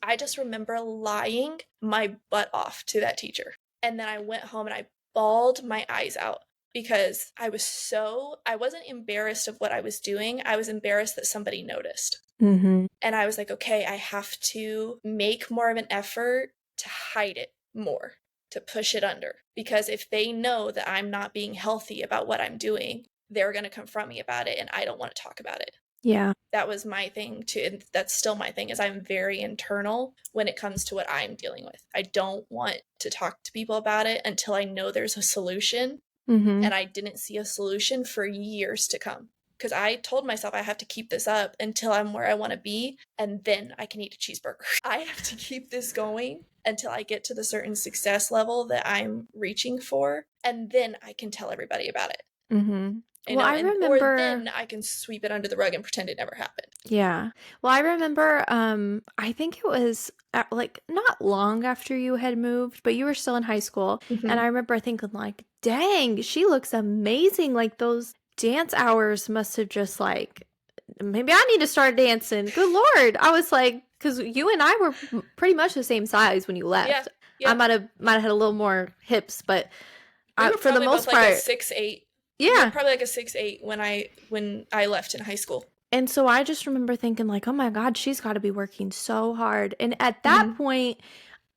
I just remember lying my butt off to that teacher. And then I went home and I bawled my eyes out because I wasn't embarrassed of what I was doing. I was embarrassed that somebody noticed. Mm-hmm. And I was like, okay, I have to make more of an effort to hide it more, to push it under. Because if they know that I'm not being healthy about what I'm doing, they're going to confront me about it, and I don't want to talk about it. Yeah. That was my thing too. And that's still my thing, is I'm very internal when it comes to what I'm dealing with. I don't want to talk to people about it until I know there's a solution. Mm-hmm. And I didn't see a solution for years to come. Because I told myself I have to keep this up until I'm where I want to be, and then I can eat a cheeseburger. I have to keep this going until I get to the certain success level that I'm reaching for, and then I can tell everybody about it. Mm-hmm. Well, I remember, or then I can sweep it under the rug and pretend it never happened. Yeah. Well, I remember, I think it was like not long after you had moved, but you were still in high school. Mm-hmm. And I remember thinking like, dang, she looks amazing. Like those dance hours must have just like, maybe I need to start dancing. Good Lord. I was like, because you and I were pretty much the same size when you left. Yeah. I might have had a little more hips, but for the most part, like 6'8". Yeah, probably like a 6'8" when I left in high school. And so I just remember thinking like, oh my God, she's got to be working so hard. And at that point,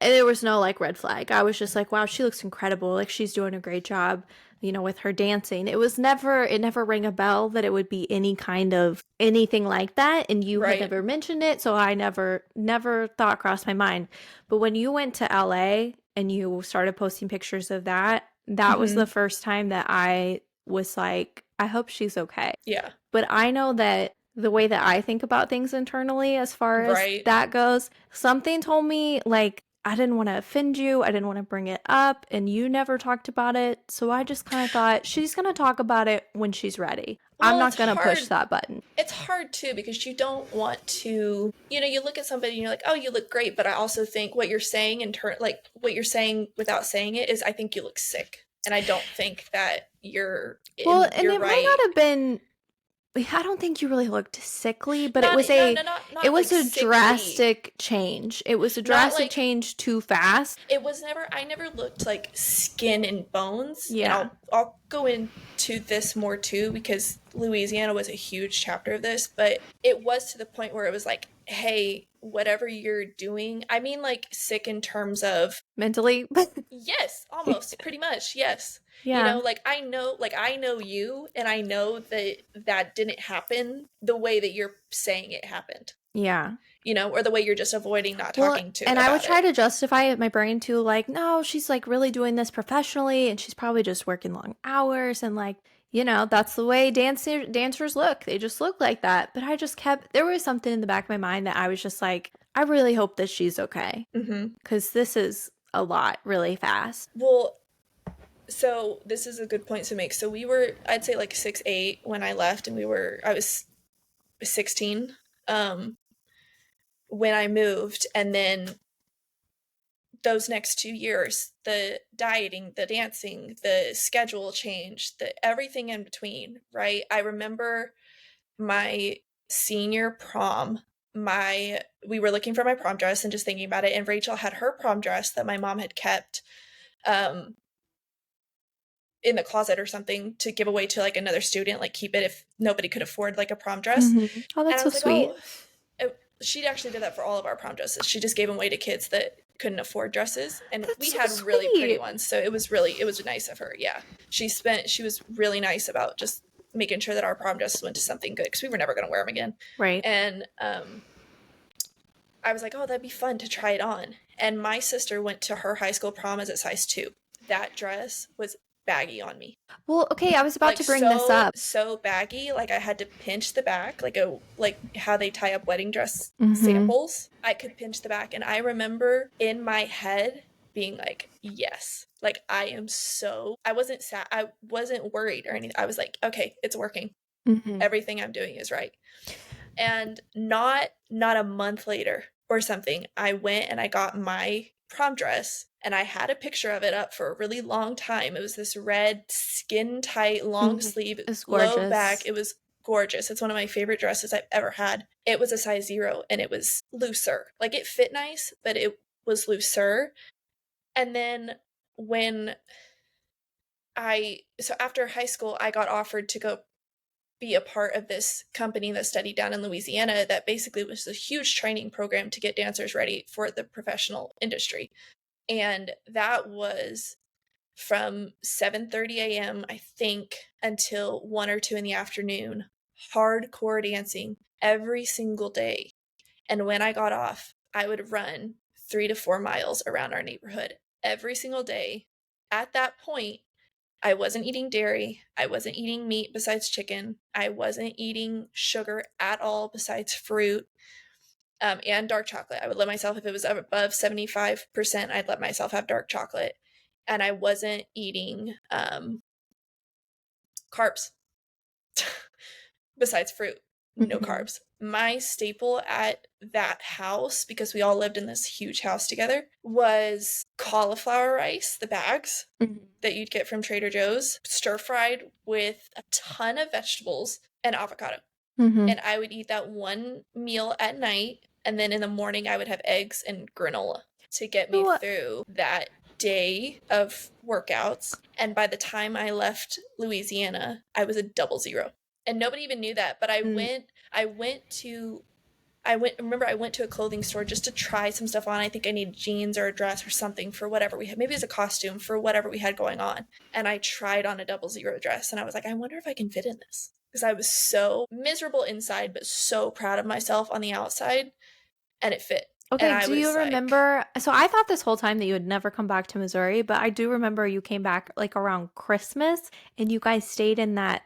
there was no like red flag. I was just like, wow, she looks incredible. Like she's doing a great job, with her dancing. It never rang a bell that it would be any kind of anything like that. And you had never mentioned it. So I never thought crossed my mind. But when you went to LA and you started posting pictures of that was the first time that I was like, I hope she's okay. Yeah. But I know that the way that I think about things internally as far as that goes, something told me like I didn't want to offend you. I didn't want to bring it up, and you never talked about it. So I just kind of thought she's going to talk about it when she's ready. Well, I'm not going to push that button. It's hard too, because you don't want to, you look at somebody and you're like, oh, you look great. But I also think what you're saying what you're saying without saying it is, I think you look sick. And I don't think that you're well, and it might not have been. I don't think you really looked sickly, but it was a drastic change. It was a drastic change too fast. I never looked like skin and bones. Yeah. And I'll go into this more too, because Louisiana was a huge chapter of this, but it was to the point where it was like, hey, whatever you're doing, I mean like sick in terms of mentally. Yes, almost pretty much. Yes. Yeah. I know you, and I know that didn't happen the way that you're saying it happened. Yeah. Or the way you're just avoiding not talking to. And I would try to justify it in my brain too, like, no, she's like really doing this professionally, and she's probably just working long hours, and like, that's the way dancers look. They just look like that. But I just there was something in the back of my mind that I was just like, I really hope that she's okay. Because this is a lot really fast. Well, So this is a good point to make. So I'd say like 6'8" when I left, and I was 16 um, when I moved, and then those next 2 years, the dieting, the dancing, the schedule change, the everything in between, right? I remember my senior prom, my we were looking for my prom dress and just thinking about it, and Rachel had her prom dress that my mom had kept um in the closet or something to give away to like another student, like keep it if nobody could afford like a prom dress. Oh, And that's I so was like, sweet. oh, she actually did that for all of our prom dresses. She just gave them away to kids that couldn't afford dresses, and That's we so had really pretty sweet. ones. So it was nice of her. Yeah, she was really nice about just making sure that our prom dresses went to something good because we were never going to wear them again. Right. And I was like, oh, that'd be fun to try it on. And my sister went to her high school prom as a size 2. That dress was baggy on me. Well, okay, I was about Like to bring this up. so baggy, like I had to pinch the back, like how they tie up wedding dress Mm-hmm. samples. I could pinch the back, and I remember in my head being like, yes. Like I wasn't sad, I wasn't worried or anything. I was like, okay, it's working. Mm-hmm. Everything I'm doing is right. And not a month later or something, I went and I got my prom dress, and I had a picture of it up for a really long time. It was this red skin tight long Mm-hmm. sleeve, It's low back. gorgeous. It was gorgeous. It's one of my favorite dresses I've ever had. It was a size 0, and it was looser. Like it fit nice, but it was looser. And then when so after high school, I got offered to go be a part of this company that studied down in Louisiana that basically was a huge training program to get dancers ready for the professional industry. And that was from 7:30 a.m. I think until 1 or 2 in the afternoon, hardcore dancing every single day. And when I got off, I would run 3 to 4 miles around our neighborhood every single day. At that point, I wasn't eating dairy. I wasn't eating meat besides chicken. I wasn't eating sugar at all besides fruit, and dark chocolate. I would let myself, if it was above 75%, I'd let myself have dark chocolate. And I wasn't eating carbs besides fruit. No Mm-hmm. carbs. My staple at that house, because we all lived in this huge house together, was cauliflower rice, the bags Mm-hmm. that you'd get from Trader Joe's, stir fried with a ton of vegetables and avocado. Mm-hmm. And I would eat that one meal at night, and then in the morning I would have eggs and granola to get You know me what? through that day of workouts. And by the time I left Louisiana, I was a 00. And nobody even knew that, but Mm. I went to a clothing store just to try some stuff on. I think I needed jeans or a dress or something for whatever we had. Maybe it was a costume for whatever we had going on. And I tried on a 00 dress, and I was like, I wonder if I can fit in this. Because I was so miserable inside, but so proud of myself on the outside, and it fit. And Okay, I do you was like, remember? So I thought this whole time that you would never come back to Missouri, but I do remember you came back like around Christmas and you guys stayed in the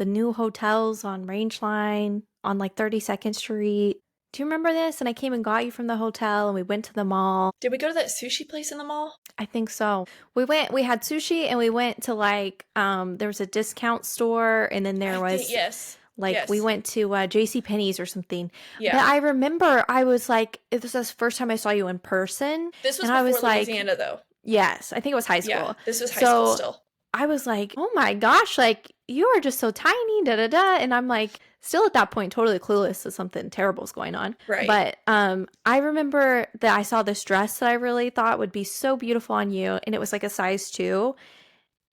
new hotels on Rangeline on like 32nd Street. Do you remember this? And I came and got you from the hotel and we went to the mall. did we go to that sushi place in the mall? I think so. We had sushi and we went to like, there was a discount store and then there I think, was yes. like we Yes. went to JC Penney's or something. But Yeah. I remember I was like, it was the first time I saw you in person. This was And I before was like, Louisiana, though. yes, I think it was high Yeah. school. This was high school So still. I was like, oh my gosh, like you are just so tiny, da da da. And I'm like, still at that point, totally clueless that something terrible is going on. Right. But I remember that I saw this dress that I really thought would be so beautiful on you, and it was like a size 2.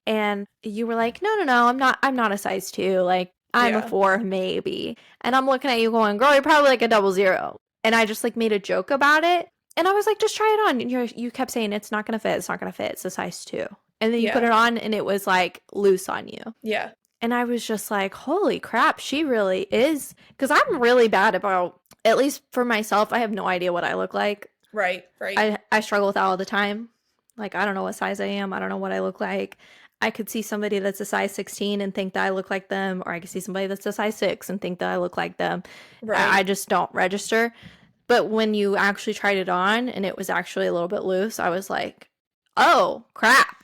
And you were like, no, no, no, I'm not a size 2. Like, I'm a Yeah. 4, maybe. And I'm looking at you going, girl, you're probably like a 00. And I just like made a joke about it. And I was like, just try it on. And you kept saying, it's not going to fit. It's not going to fit. It's a size 2. And then you put Yeah. it on and it was like loose on you. Yeah. And I was just like, holy crap, she really is. Because I'm really bad about, at least for myself, I have no idea what I look like. Right. Right. I struggle with that all the time. Like, I don't know what size I am. I don't know what I look like. I could see somebody that's a size 16 and think that I look like them, or I could see somebody that's a size 6 and think that I look like them. Right. I just don't register. But when you actually tried it on and it was actually a little bit loose, I was like, oh, crap.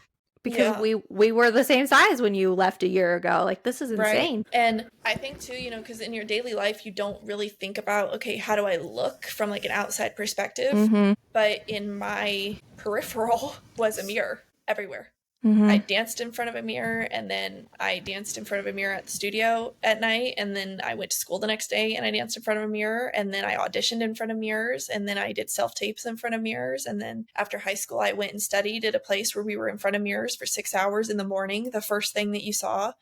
because Yeah. we were the same size when you left a year ago. Like, this is Right. insane. And I think too, because in your daily life, you don't really think about, okay, how do I look from like an outside perspective? Mm-hmm. But in my peripheral was a mirror everywhere. I Mm-hmm. danced in front of a mirror, and then I danced in front of a mirror at the studio at night, and then I went to school the next day and I danced in front of a mirror, and then I auditioned in front of mirrors, and then I did self-tapes in front of mirrors, and then after high school I went and studied at a place where we were in front of mirrors for 6 hours in the morning, the first thing that you saw.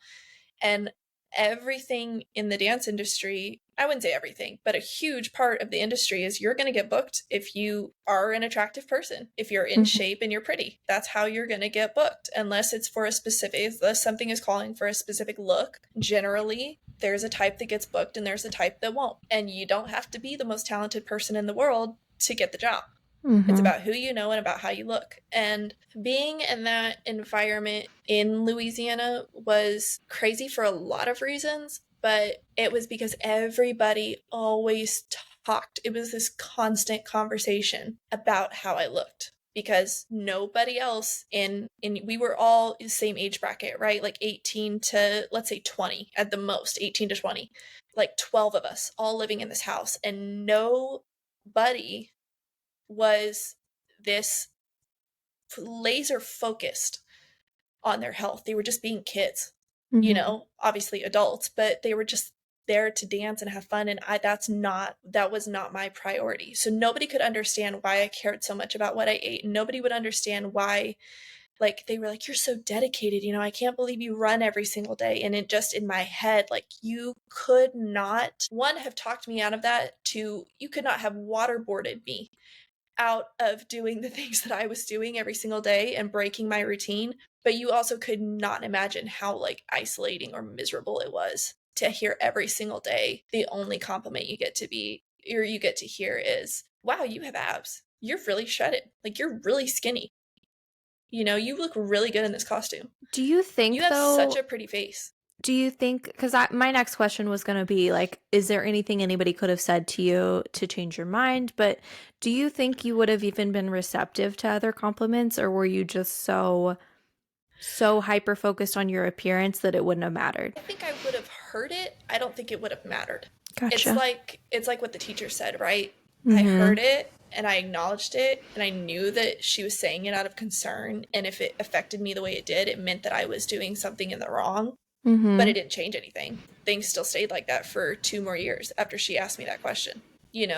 And everything in the dance industry, I wouldn't say everything, but a huge part of the industry is you're going to get booked if you are an attractive person, if you're in shape and you're pretty. That's how you're going to get booked, unless it's for a specific, unless something is calling for a specific look. Generally, there's a type that gets booked and there's a type that won't. And you don't have to be the most talented person in the world to get the job. Mm-hmm. It's about who you know and about how you look. And being in that environment in Louisiana was crazy for a lot of reasons, but it was because everybody always talked. It was this constant conversation about how I looked, because nobody else in we were all the same age bracket, right? Like 18 to, let's say, 20 at the most, 18 to 20. Like 12 of us all living in this house, and nobody was this laser focused on their health. They were just being kids, Mm-hmm. obviously adults, but they were just there to dance and have fun. And that was not my priority. So nobody could understand why I cared so much about what I ate. And nobody would understand why, like, they were like, you're so dedicated. I can't believe you run every single day. And it just, in my head, like, you could not, one, have talked me out of that. Two, you could not have waterboarded me out of doing the things that I was doing every single day and breaking my routine. But you also could not imagine how, like, isolating or miserable it was to hear every single day the only compliment you get to hear is, wow, you have abs. You're really shredded. Like, you're really skinny. You look really good in this costume. Do you You think, have such though, a pretty face. because my next question was going to be like, is there anything anybody could have said to you to change your mind? But do you think you would have even been receptive to other compliments, or were you just so hyper focused on your appearance that it wouldn't have mattered? I think I would have heard it. I don't think it would have mattered. It's Gotcha. like what the teacher said, right? I Mm-hmm. heard it and I acknowledged it, and I knew that she was saying it out of concern, and if it affected me the way it did, it meant that I was doing something in the wrong. But Mm-hmm. it didn't change anything. Things still stayed like that for 2 more years after she asked me that question.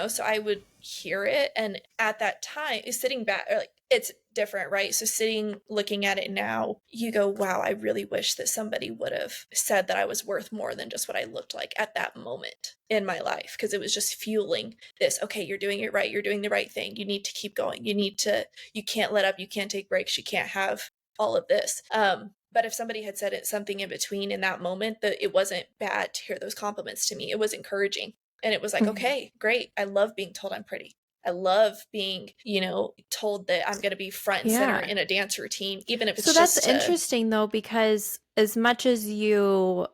So I would hear it, and at that time, sitting back, or like, it's different, right? So sitting, looking at it now, you go, wow, I really wish that somebody would have said that I was worth more than just what I looked like at that moment in my life, because it was just fueling this, okay, you're doing it right, you're doing the right thing, you need to keep going, you can't let up, you can't take breaks, you can't have all of this. But if somebody had said something in between in that moment, that it wasn't bad to hear those compliments to me. It was encouraging. And it was like, Mm-hmm. okay, great. I love being told I'm pretty. I love being, told that I'm going to be front and center Yeah. in a dance routine, even if So it's that's just to, interesting though, because as much as you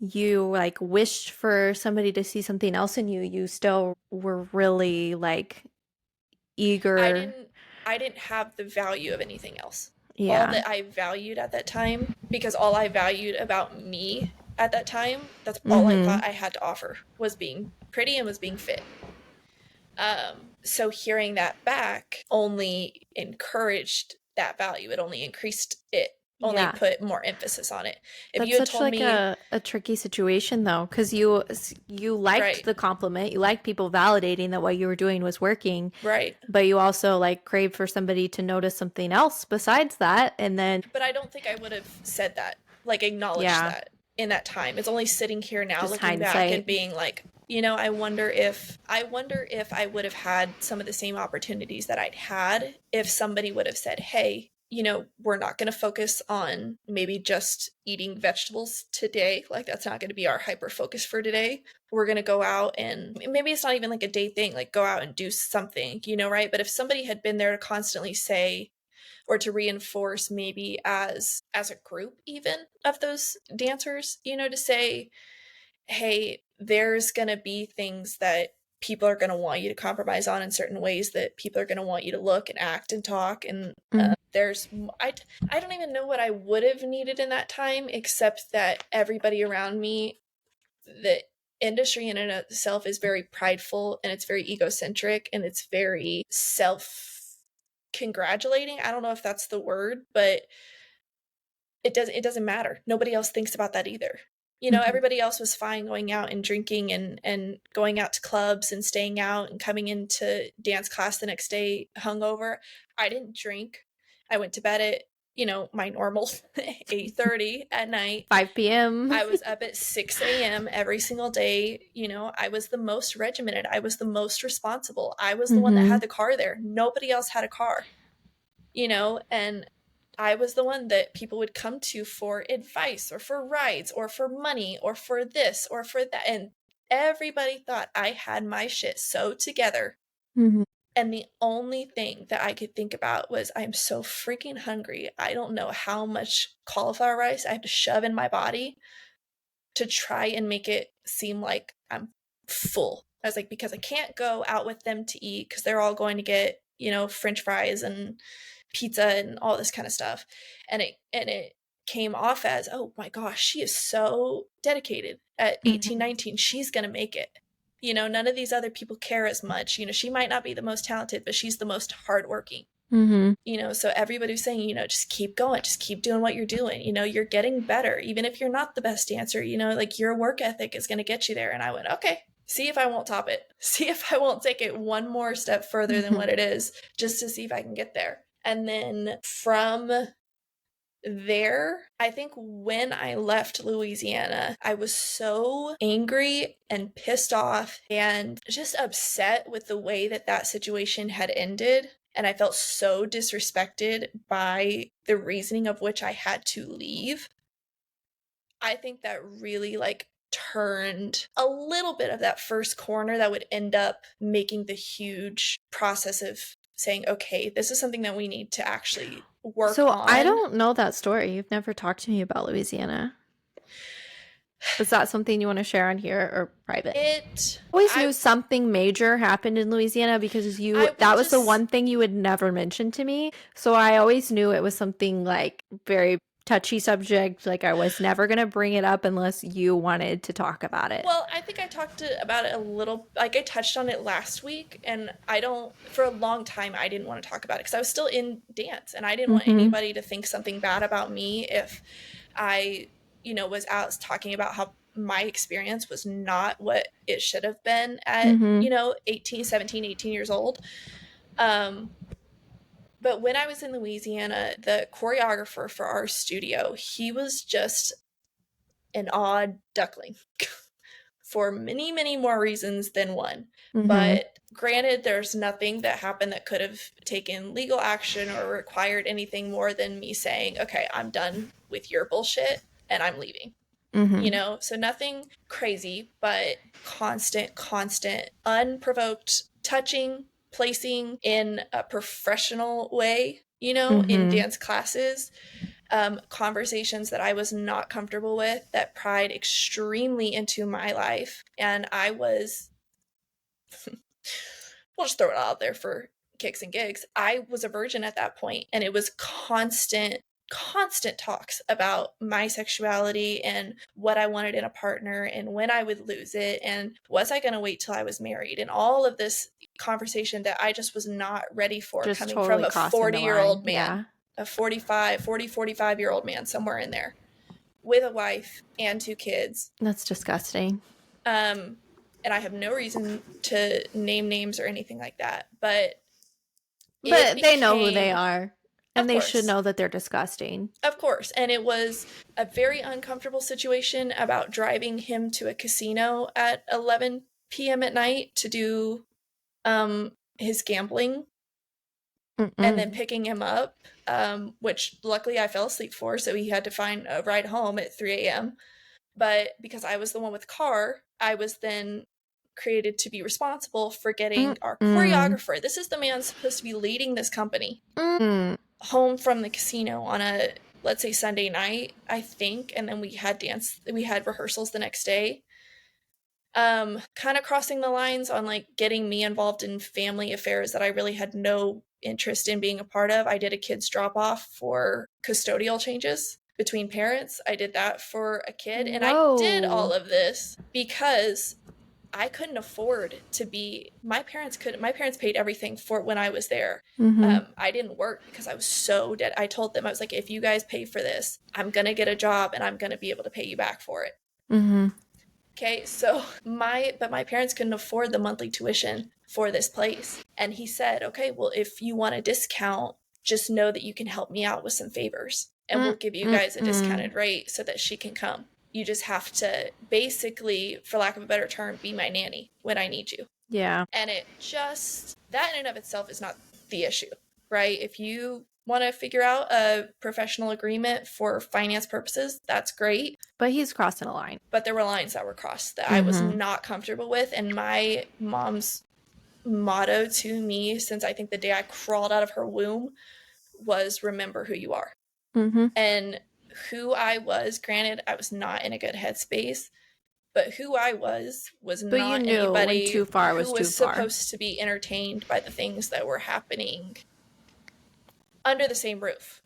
like wished for somebody to see something else in you, you still were really like I eager. didn't, I didn't have the value of anything else. All Yeah. that I valued at that time, because all I valued about me at that time, that's all I Mm-hmm. thought I had to offer, was being pretty and was being fit. So hearing that back only encouraged that value. It only increased it, only Yeah. put more emphasis on it. If That's you had such told like me, a tricky situation though, because you liked right, the compliment, you liked people validating that what you were doing was working, right, but you also like craved for somebody to notice something else besides that, and then but I don't think I would have said that, like, acknowledged yeah, that in that time. It's only sitting here now just looking back and hindsight. being like, I wonder if I would have had some of the same opportunities that I'd had if somebody would have said, "Hey, we're not going to focus on maybe just eating vegetables today. Like, that's not going to be our hyper focus for today. We're going to go out, and maybe it's not even like a day thing, like go out and do something, right? But if somebody had been there to constantly say, or to reinforce, maybe as a group even of those dancers, to say, hey, there's going to be things that people are going to want you to compromise on, in certain ways that people are going to want you to look and act and talk. And there's, I don't even know what I would have needed in that time, except that everybody around me, the industry in and of itself is very prideful, and it's very egocentric, and it's very self-congratulating. I don't know if that's the word, but it doesn't matter. Nobody else thinks about that either. You know, everybody else was fine going out and drinking and going out to clubs and staying out and coming into dance class the next day hungover. I didn't drink. I went to bed at, you know, my normal 8:30 at night. 5 p.m. I was up at 6 a.m. every single day. You know, I was the most regimented. I was the most responsible. I was the one that had the car there. Nobody else had a car, you know, and I was the one that people would come to for advice or for rides or for money or for this or for that. And everybody thought I had my shit so together. And the only thing that I could think about was, I'm so freaking hungry. I don't know how much cauliflower rice I have to shove in my body to try and make it seem like I'm full. I was like, because I can't go out with them to eat because they're all going to get, you know, French fries and pizza and all this kind of stuff. And it came off as, oh my gosh, she is so dedicated at 18, 19. She's going to make it. You know, none of these other people care as much. You know, she might not be the most talented, but she's the most hardworking. You know, so everybody's saying, you know, just keep going, just keep doing what you're doing. You know, you're getting better. Even if you're not the best dancer, you know, like your work ethic is going to get you there. And I went, okay, see if I won't top it. See if I won't take it one more step further than what it is, just to see if I can get there. And then from there, I think when I left Louisiana, I was so angry and pissed off and just upset with the way that that situation had ended. And I felt so disrespected by the reasoning of which I had to leave. I think that really like turned a little bit of that first corner that would end up making the huge process of saying, okay, this is something that we need to actually work So on. I don't know that story. You've never talked to me about Louisiana. Is that something you want to share on here or private? I always knew something major happened in Louisiana because that was the one thing you would never mention to me. So I always knew it was something like very touchy subject. Like I was never going to bring it up unless you wanted to talk about it. Well, I think I talked about it a little, like I touched on it last week, and for a long time, I didn't want to talk about it because I was still in dance and I didn't want anybody to think something bad about me if I, you know, was out talking about how my experience was not what it should have been at, you know, 17, 18 years old. But when I was in Louisiana, the choreographer for our studio, he was just an odd duckling for many, many more reasons than one. But granted, there's nothing that happened that could have taken legal action or required anything more than me saying, okay, I'm done with your bullshit and I'm leaving. You know, so nothing crazy, but constant, unprovoked touching, placing in a professional way, you know, in dance classes. Conversations that I was not comfortable with that pried extremely into my life. And I was, we'll just throw it out there for kicks and gigs. I was a virgin at that point, and it was constant talks about my sexuality and what I wanted in a partner and when I would lose it and was I going to wait till I was married, and all of this conversation that I just was not ready for, just coming totally from a 40-year-old man, a 45-year-old man, somewhere in there with a wife and 2 kids. That's disgusting. And I have no reason to name names or anything like that, but they know who they are. And they should know that they're disgusting. Of course. And it was a very uncomfortable situation about driving him to a casino at 11 p.m. at night to do his gambling and then picking him up, which luckily I fell asleep for, so he had to find a ride home at 3 a.m. But because I was the one with car, I was then created to be responsible for getting our choreographer. This is the man supposed to be leading this company. Home from the casino on a, let's say, Sunday night, I think, and then we had rehearsals the next day. Kind of crossing the lines on like getting me involved in family affairs that I really had no interest in being a part of. I did a kid's drop off for custodial changes between parents. I did that for a kid, and I did all Whoa. of this because I couldn't afford to be. My parents could. My parents paid everything for when I was there. Mm-hmm. I didn't work because I was so dead. I told them, I was like, if you guys pay for this, I'm gonna get a job and I'm gonna be able to pay you back for it. Mm-hmm. Okay, so my parents couldn't afford the monthly tuition for this place. And he said, okay, well, if you want a discount, just know that you can help me out with some favors and we'll give you guys a Mm-mm. discounted rate so that she can come. You just have to basically, for lack of a better term, be my nanny when I need you. Yeah. And it just, that in and of itself is not the issue, right? If you want to figure out a professional agreement for finance purposes, that's great. But he's crossing a line. But there were lines that were crossed that I was not comfortable with. And my mom's motto to me since I think the day I crawled out of her womb was remember who you are. Mm-hmm. And who I was, granted, I was not in a good headspace, but who I was But you not knew when anybody too far who was too was far. supposed to be entertained by the things that were happening under the same roof.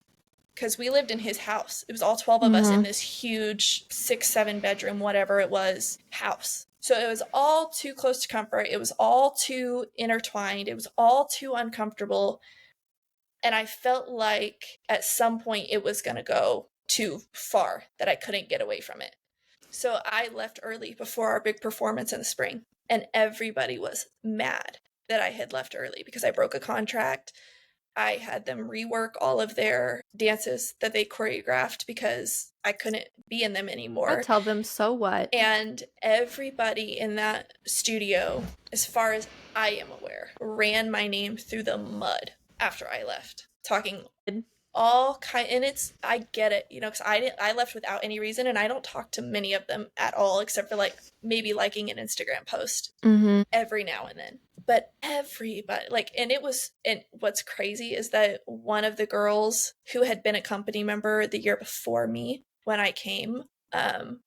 Because we lived in his house. It was all 12 of us in this huge 6-7 bedroom, whatever it was, house. So it was all too close to comfort. It was all too intertwined. It was all too uncomfortable. And I felt like at some point it was going to go too far that I couldn't get away from it. So I left early before our big performance in the spring. And everybody was mad that I had left early because I broke a contract. I had them rework all of their dances that they choreographed because I couldn't be in them I anymore. tell them, so what? And everybody in that studio, as far as I am aware, ran my name through the mud after I left, talking all kind. And it's, I get it, you know, because I left without any reason, and I don't talk to many of them at all, except for like maybe liking an Instagram post every now and then. But everybody, like, and it was, and what's crazy is that one of the girls who had been a company member the year before me when I came,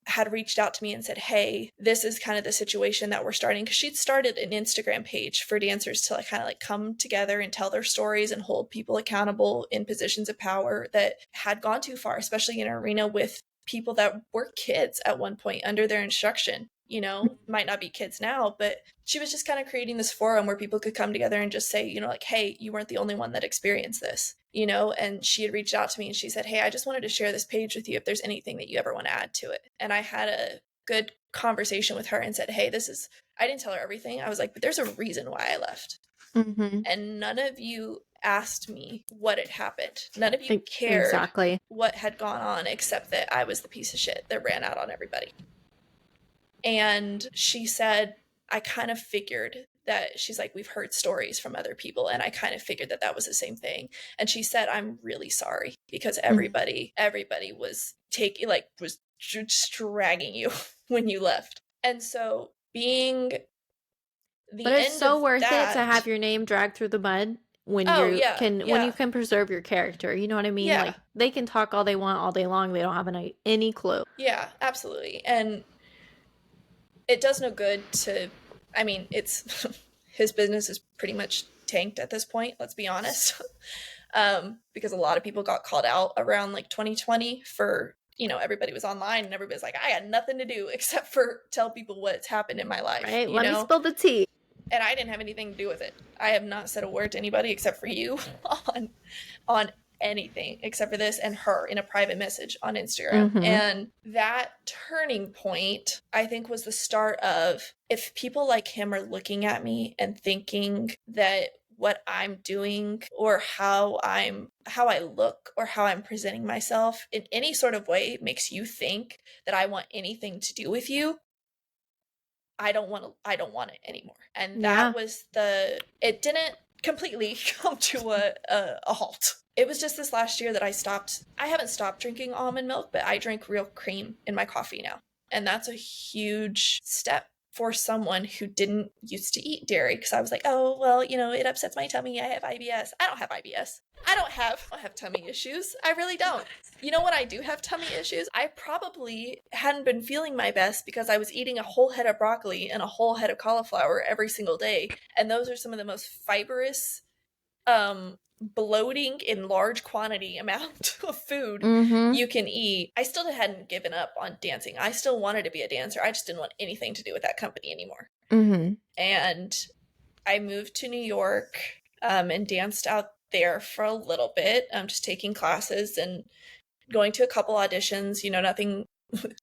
had reached out to me and said, hey, this is kind of the situation that we're starting. Because she'd started an Instagram page for dancers to like kind of like come together and tell their stories and hold people accountable in positions of power that had gone too far, especially in an arena with people that were kids at one point under their instruction. You know, might not be kids now, but she was just kind of creating this forum where people could come together and just say, you know, like, hey, you weren't the only one that experienced this, you know. And she had reached out to me and she said, hey, I just wanted to share this page with you if there's anything that you ever want to add to it. And I had a good conversation with her and said, hey, this is, I didn't tell her everything. I was like, but there's a reason why I left. And none of you asked me what had happened. None of you cared Exactly what had gone on, except that I was the piece of shit that ran out on everybody. And she said, I kind of figured that, she's like, we've heard stories from other people, and I kind of figured that that was the same thing. And she said, I'm really sorry because everybody was taking, like, was just dragging you when you left. And so being the but it's end so of worth that, it to have your name dragged through the mud when oh you yeah, can yeah, when you can preserve your character. You know what I mean? yeah, Like they can talk all they want all day long. They don't have any clue. yeah, absolutely. And it does no good to, I mean, it's his business is pretty much tanked at this point, let's be honest. Because a lot of people got called out around like 2020 for, you know, everybody was online and everybody's like, I had nothing to do except for tell people what's happened in my life. Right? You Let know? me spill the tea. And I didn't have anything to do with it. I have not said a word to anybody except for you on anything except for this and her in a private message on Instagram. And that turning point, I think, was the start of, if people like him are looking at me and thinking that what I'm doing or how I look or how I'm presenting myself in any sort of way makes you think that I want anything to do with you, I don't want it anymore. And that was it didn't completely come to a halt. It was just this last year that I haven't stopped drinking almond milk, but I drink real cream in my coffee now. And that's a huge step for someone who didn't used to eat dairy, because I was like, oh, well, it upsets my tummy. I have IBS. I don't have IBS. I don't have tummy issues. I really don't. You know when I do have tummy issues? I probably hadn't been feeling my best because I was eating a whole head of broccoli and a whole head of cauliflower every single day. And those are some of the most fibrous, bloating in large quantity amount of food you can eat. I still hadn't given up on dancing. I still wanted to be a dancer. I just didn't want anything to do with that company anymore. And I moved to New York, and danced out there for a little bit, just taking classes and going to a couple auditions.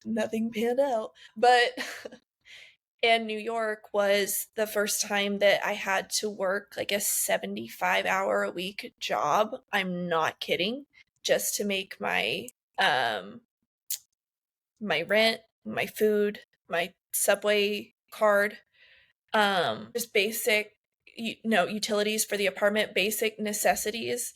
Nothing panned out. But and New York was the first time that I had to work like a 75-hour-a-week job. I'm not kidding. Just to make my my rent, my food, my subway card, just basic, utilities for the apartment, basic necessities.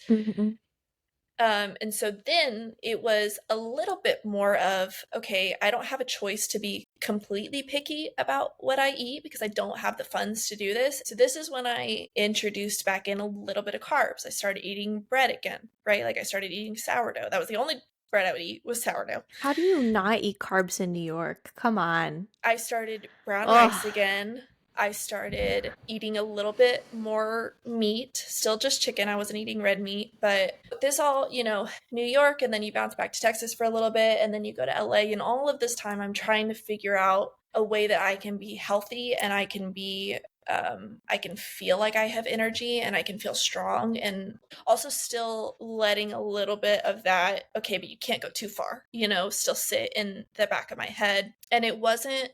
And so then it was a little bit more of, okay, I don't have a choice to be completely picky about what I eat because I don't have the funds to do this. So this is when I introduced back in a little bit of carbs. I started eating bread again, right? Like I started eating sourdough. That was the only bread I would eat, was sourdough. How do you not eat carbs in New York? Come on. I started brown rice again. I started eating a little bit more meat, still just chicken. I wasn't eating red meat, but this all, New York, and then you bounce back to Texas for a little bit, and then you go to LA. And all of this time, I'm trying to figure out a way that I can be healthy and I can feel like I have energy and I can feel strong, and also still letting a little bit of that, okay, but you can't go too far, still sit in the back of my head. And it wasn't,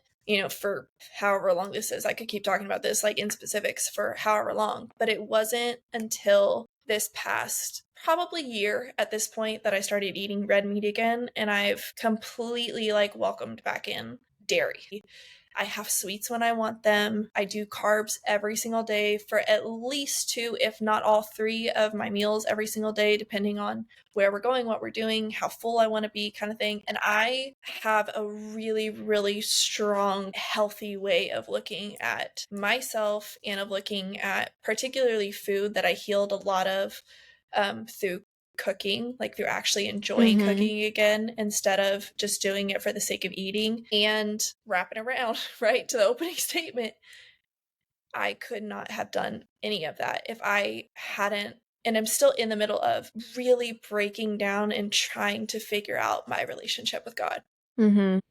for however long this is, I could keep talking about this like in specifics for however long, but it wasn't until this past probably year at this point that I started eating red meat again, and I've completely like welcomed back in dairy. I have sweets when I want them. I do carbs every single day for at least 2, if not all 3 of my meals every single day, depending on where we're going, what we're doing, how full I want to be, kind of thing. And I have a really, really strong, healthy way of looking at myself and of looking at particularly food that I healed a lot of through cooking, like through actually enjoying cooking again instead of just doing it for the sake of eating. And wrapping around right to the opening statement, I could not have done any of that if I hadn't, and I'm still in the middle of really breaking down and trying to figure out my relationship with God.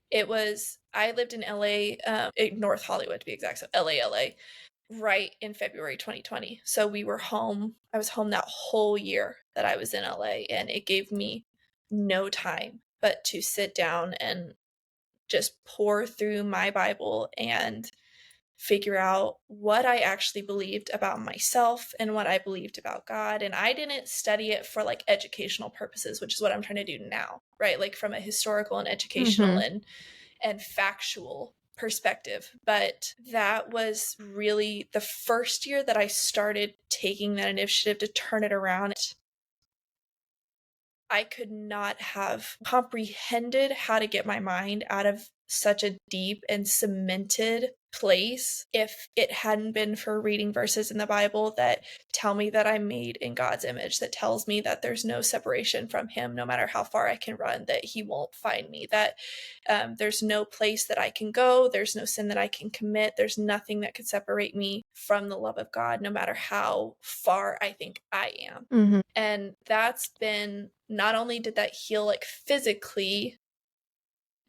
It was, I lived in LA, North Hollywood to be exact, so LA, right in February 2020. So we were home. I was home that whole year that I was in LA, and it gave me no time but to sit down and just pour through my Bible and figure out what I actually believed about myself and what I believed about God. And I didn't study it for like educational purposes, which is what I'm trying to do now, right? Like from a historical and educational and factual perspective. But that was really the first year that I started taking that initiative to turn it around. I could not have comprehended how to get my mind out of such a deep and cemented place if it hadn't been for reading verses in the Bible that tell me that I'm made in God's image, that tells me that there's no separation from Him, no matter how far I can run, that He won't find me, that there's no place that I can go, there's no sin that I can commit, there's nothing that could separate me from the love of God, no matter how far I think I am. And that's been, not only did that heal like physically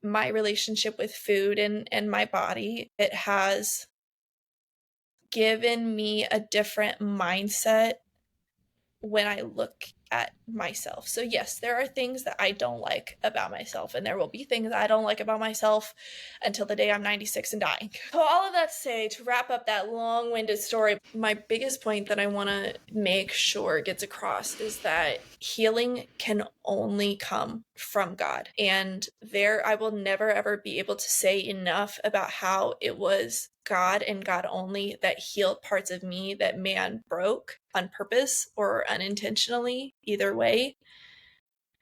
my relationship with food and my body, it has given me a different mindset when I look at myself. So yes, there are things that I don't like about myself, and there will be things I don't like about myself until the day I'm 96 and dying. So all of that to say, to wrap up that long-winded story, my biggest point that I want to make sure gets across is that healing can only come from God. And there, I will never ever be able to say enough about how it was God and God only that healed parts of me that man broke on purpose or unintentionally, either way.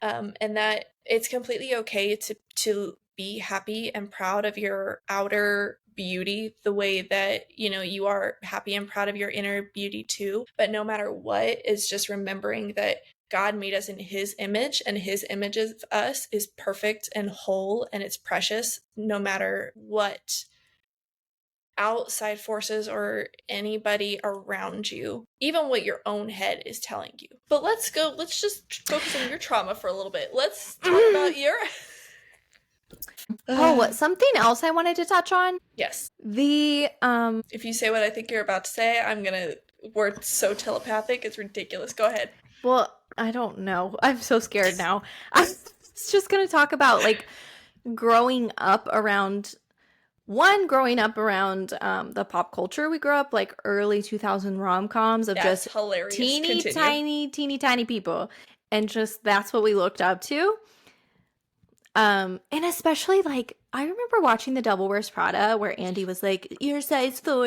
And that it's completely okay to be happy and proud of your outer beauty the way that, you know, you are happy and proud of your inner beauty too. But no matter what, is just remembering that God made us in his image, and his image of us is perfect and whole, and it's precious no matter what outside forces or anybody around you, even what your own head is telling you. But let's just focus on your trauma for a little bit. Let's talk about your Something else I wanted to touch on. Yes. The If you say what I think you're about to say, I'm gonna we're so telepathic, it's ridiculous. Go ahead. well, I don't know. I'm so scared now. I was just gonna talk about like growing up around the pop culture we grew up, like early 2000 rom-coms of That's just hilarious. teeny Continue. tiny people, and just that's what we looked up to. And especially like I remember watching The Devil Wears Prada where Andy was like, "You're size 4."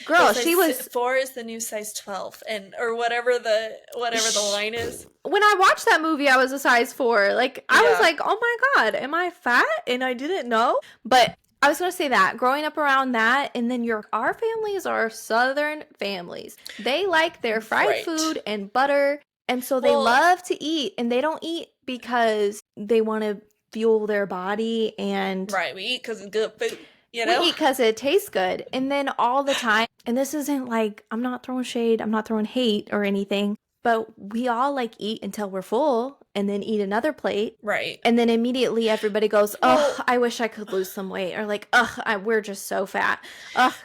Girl, Well, she was 4 is the new size 12, and or whatever the line is. when I watched that movie, I was a size 4. Like, I was Yeah. like, oh my God, am I fat? And I didn't know. But I was going to say that growing up around that, and then our families are Southern families. They like their fried Right. food and butter. And so they Well- love to eat, and they don't eat because they want to fuel their body and Right, we eat because it's good food, you know? we eat because it tastes good. And then all the time, and this isn't like, I'm not throwing shade, I'm not throwing hate or anything, but we all like eat until we're full and then eat another plate. Right. And then immediately everybody goes, oh, Well- I wish I could lose some weight. Or like, we're just so fat.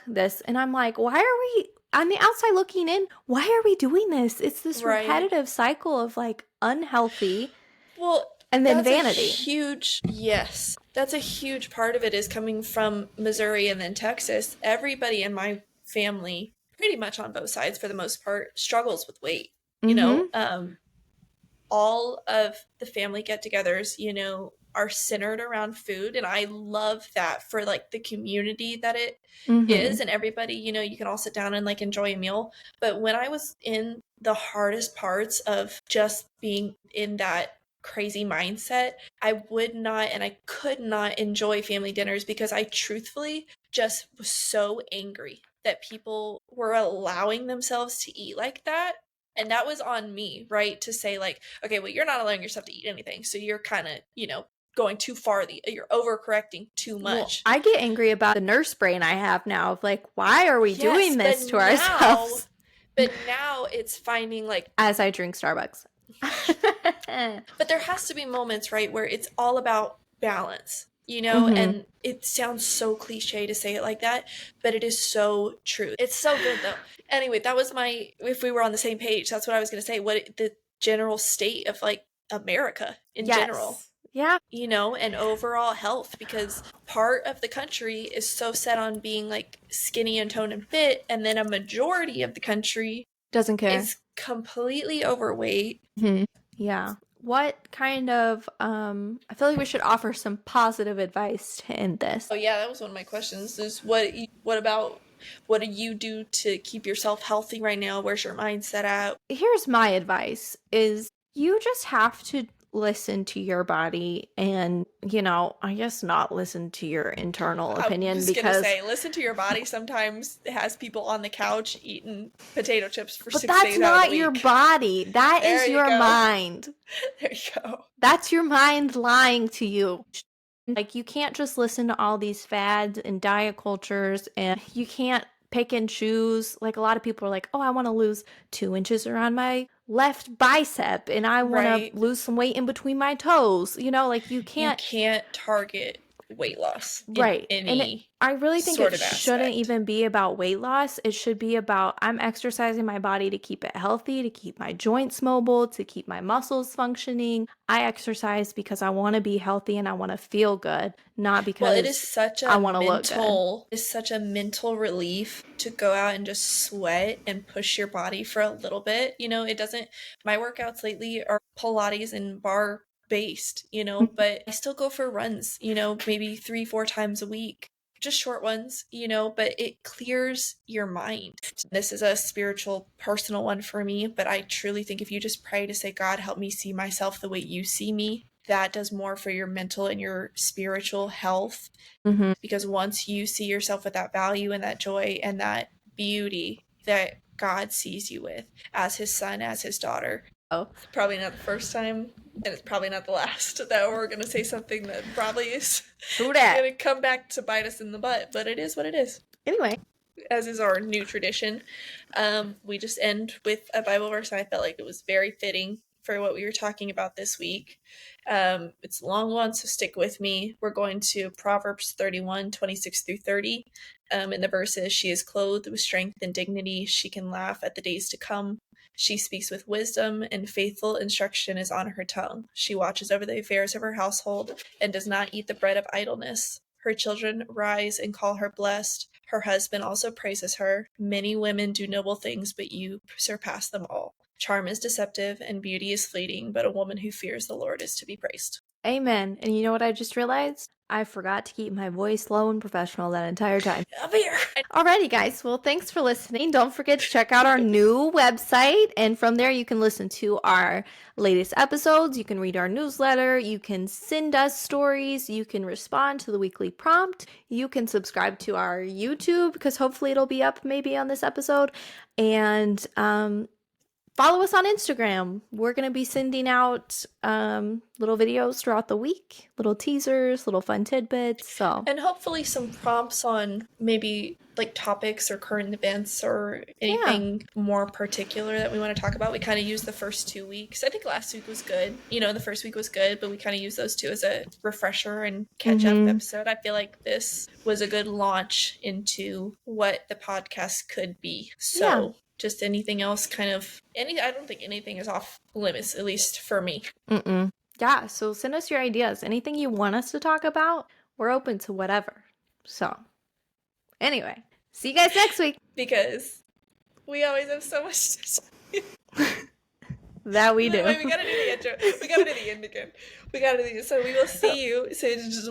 This. And I'm like, why are we, on the outside looking in, why are we doing this? It's this Right. repetitive cycle of like unhealthy. Well, and then that's vanity. Yes. That's a huge part of it is coming from Missouri and then Texas. Everybody in my family, pretty much on both sides for the most part, struggles with weight. You know, all of the family get-togethers, you know, are centered around food, and I love that for like the community that it is, and everybody, you know, you can all sit down and like enjoy a meal. But when I was in the hardest parts of just being in that crazy mindset, I would not and I could not enjoy family dinners because I truthfully just was so angry that people were allowing themselves to eat like that. And that was on me, right? To say like, okay, well, you're not allowing yourself to eat anything. So you're kind of, you know, going too far. You're overcorrecting too much. Well, I get angry about the nurse brain I have now of like, why are we doing this to ourselves? But now it's finding like, as I drink Starbucks. But there has to be moments, right, where it's all about balance, you know, and it sounds so cliche to say it like that, but it is so true. It's so good though. Anyway, that was if we were on the same page, that's what I was going to say, the general state of like America in general. Yeah. You know, and overall health, because part of the country is so set on being like skinny and toned and fit, and then a majority of the country doesn't care. Is completely overweight. Yeah. What kind of I feel like we should offer some positive advice to end this. Oh yeah, that was one of my questions. Is what do you do to keep yourself healthy right now? Where's your mindset at? Here's my advice is you just have to listen to your body and, you know, I guess not listen to your internal opinion. I was gonna say, listen to your body sometimes has people on the couch eating potato chips for 6 days out of the week. But that's not your body. That is your mind. There you go. That's your mind lying to you. Like, you can't just listen to all these fads and diet cultures, and you can't pick and choose. Like, a lot of people are like, oh, I want to lose 2 inches around my left bicep, and I want to lose some weight in between my toes. You know, like, you can't target weight loss. Right. And I really think it shouldn't even be about weight loss. It should be about I'm exercising my body to keep it healthy, to keep my joints mobile, to keep my muscles functioning. I exercise because I want to be healthy and I want to feel good, not because it is such I want to look good. It's such a mental relief to go out and just sweat and push your body for a little bit. You know, my workouts lately are Pilates and bar based, you know, but I still go for runs, you know, maybe 3-4 times a week, just short ones, you know, but it clears your mind. This is a spiritual, personal one for me, but I truly think if you just pray to say, God, help me see myself the way you see me, that does more for your mental and your spiritual health. Mm-hmm. Because once you see yourself with that value and that joy and that beauty that God sees you with as his son, as his daughter. Oh, It's probably not the first time, and it's probably not the last that we're going to say something that probably is true that. going to come back to bite us in the butt, but it is what it is. Anyway, as is our new tradition, we just end with a Bible verse, and I felt like it was very fitting for what we were talking about this week. It's a long one, so stick with me. We're going to Proverbs 31:26-30. In the verses, she is clothed with strength and dignity. She can laugh at the days to come. She speaks with wisdom, and faithful instruction is on her tongue. She watches over the affairs of her household and does not eat the bread of idleness. Her children rise and call her blessed. Her husband also praises her. Many women do noble things, but you surpass them all. Charm is deceptive and beauty is fleeting, but a woman who fears the Lord is to be praised. amen. And you know what I just realized? I forgot to keep my voice low and professional that entire time. Up here. Alrighty, guys. Well, thanks for listening. Don't forget to check out our new website. And from there, you can listen to our latest episodes. You can read our newsletter. You can send us stories. You can respond to the weekly prompt. You can subscribe to our YouTube because hopefully it'll be up maybe on this episode. And follow us on Instagram. We're going to be sending out little videos throughout the week, little teasers, little fun tidbits. So, and hopefully some prompts on maybe like topics or current events or anything more particular that we want to talk about. We kind of used the first 2 weeks. I think last week was good. The first week was good, but we kind of used those two as a refresher and catch up episode. I feel like this was a good launch into what the podcast could be. So just anything else I don't think anything is off limits, at least for me. Yeah, so send us your ideas. Anything you want us to talk about, we're open to whatever. So, anyway, see you guys next week. Because we always have so much to say. That we do. Wait, we gotta do the intro. We gotta do the end again. So we will see you.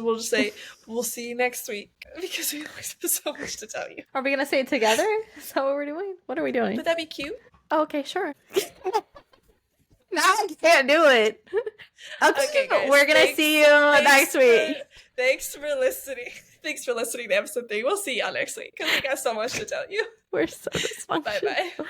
We'll just say, we'll see you next week. Because we always have so much to tell you. Are we going to say it together? Is that what we're doing? What are we doing? Would that be cute? Oh, okay, sure. No, I can't do it. Okay, guys, we're going to see you next week. Thanks for listening. Thanks for listening to episode 3. We'll see y'all next week because we got so much to tell you. We're so dysfunctional. Bye-bye.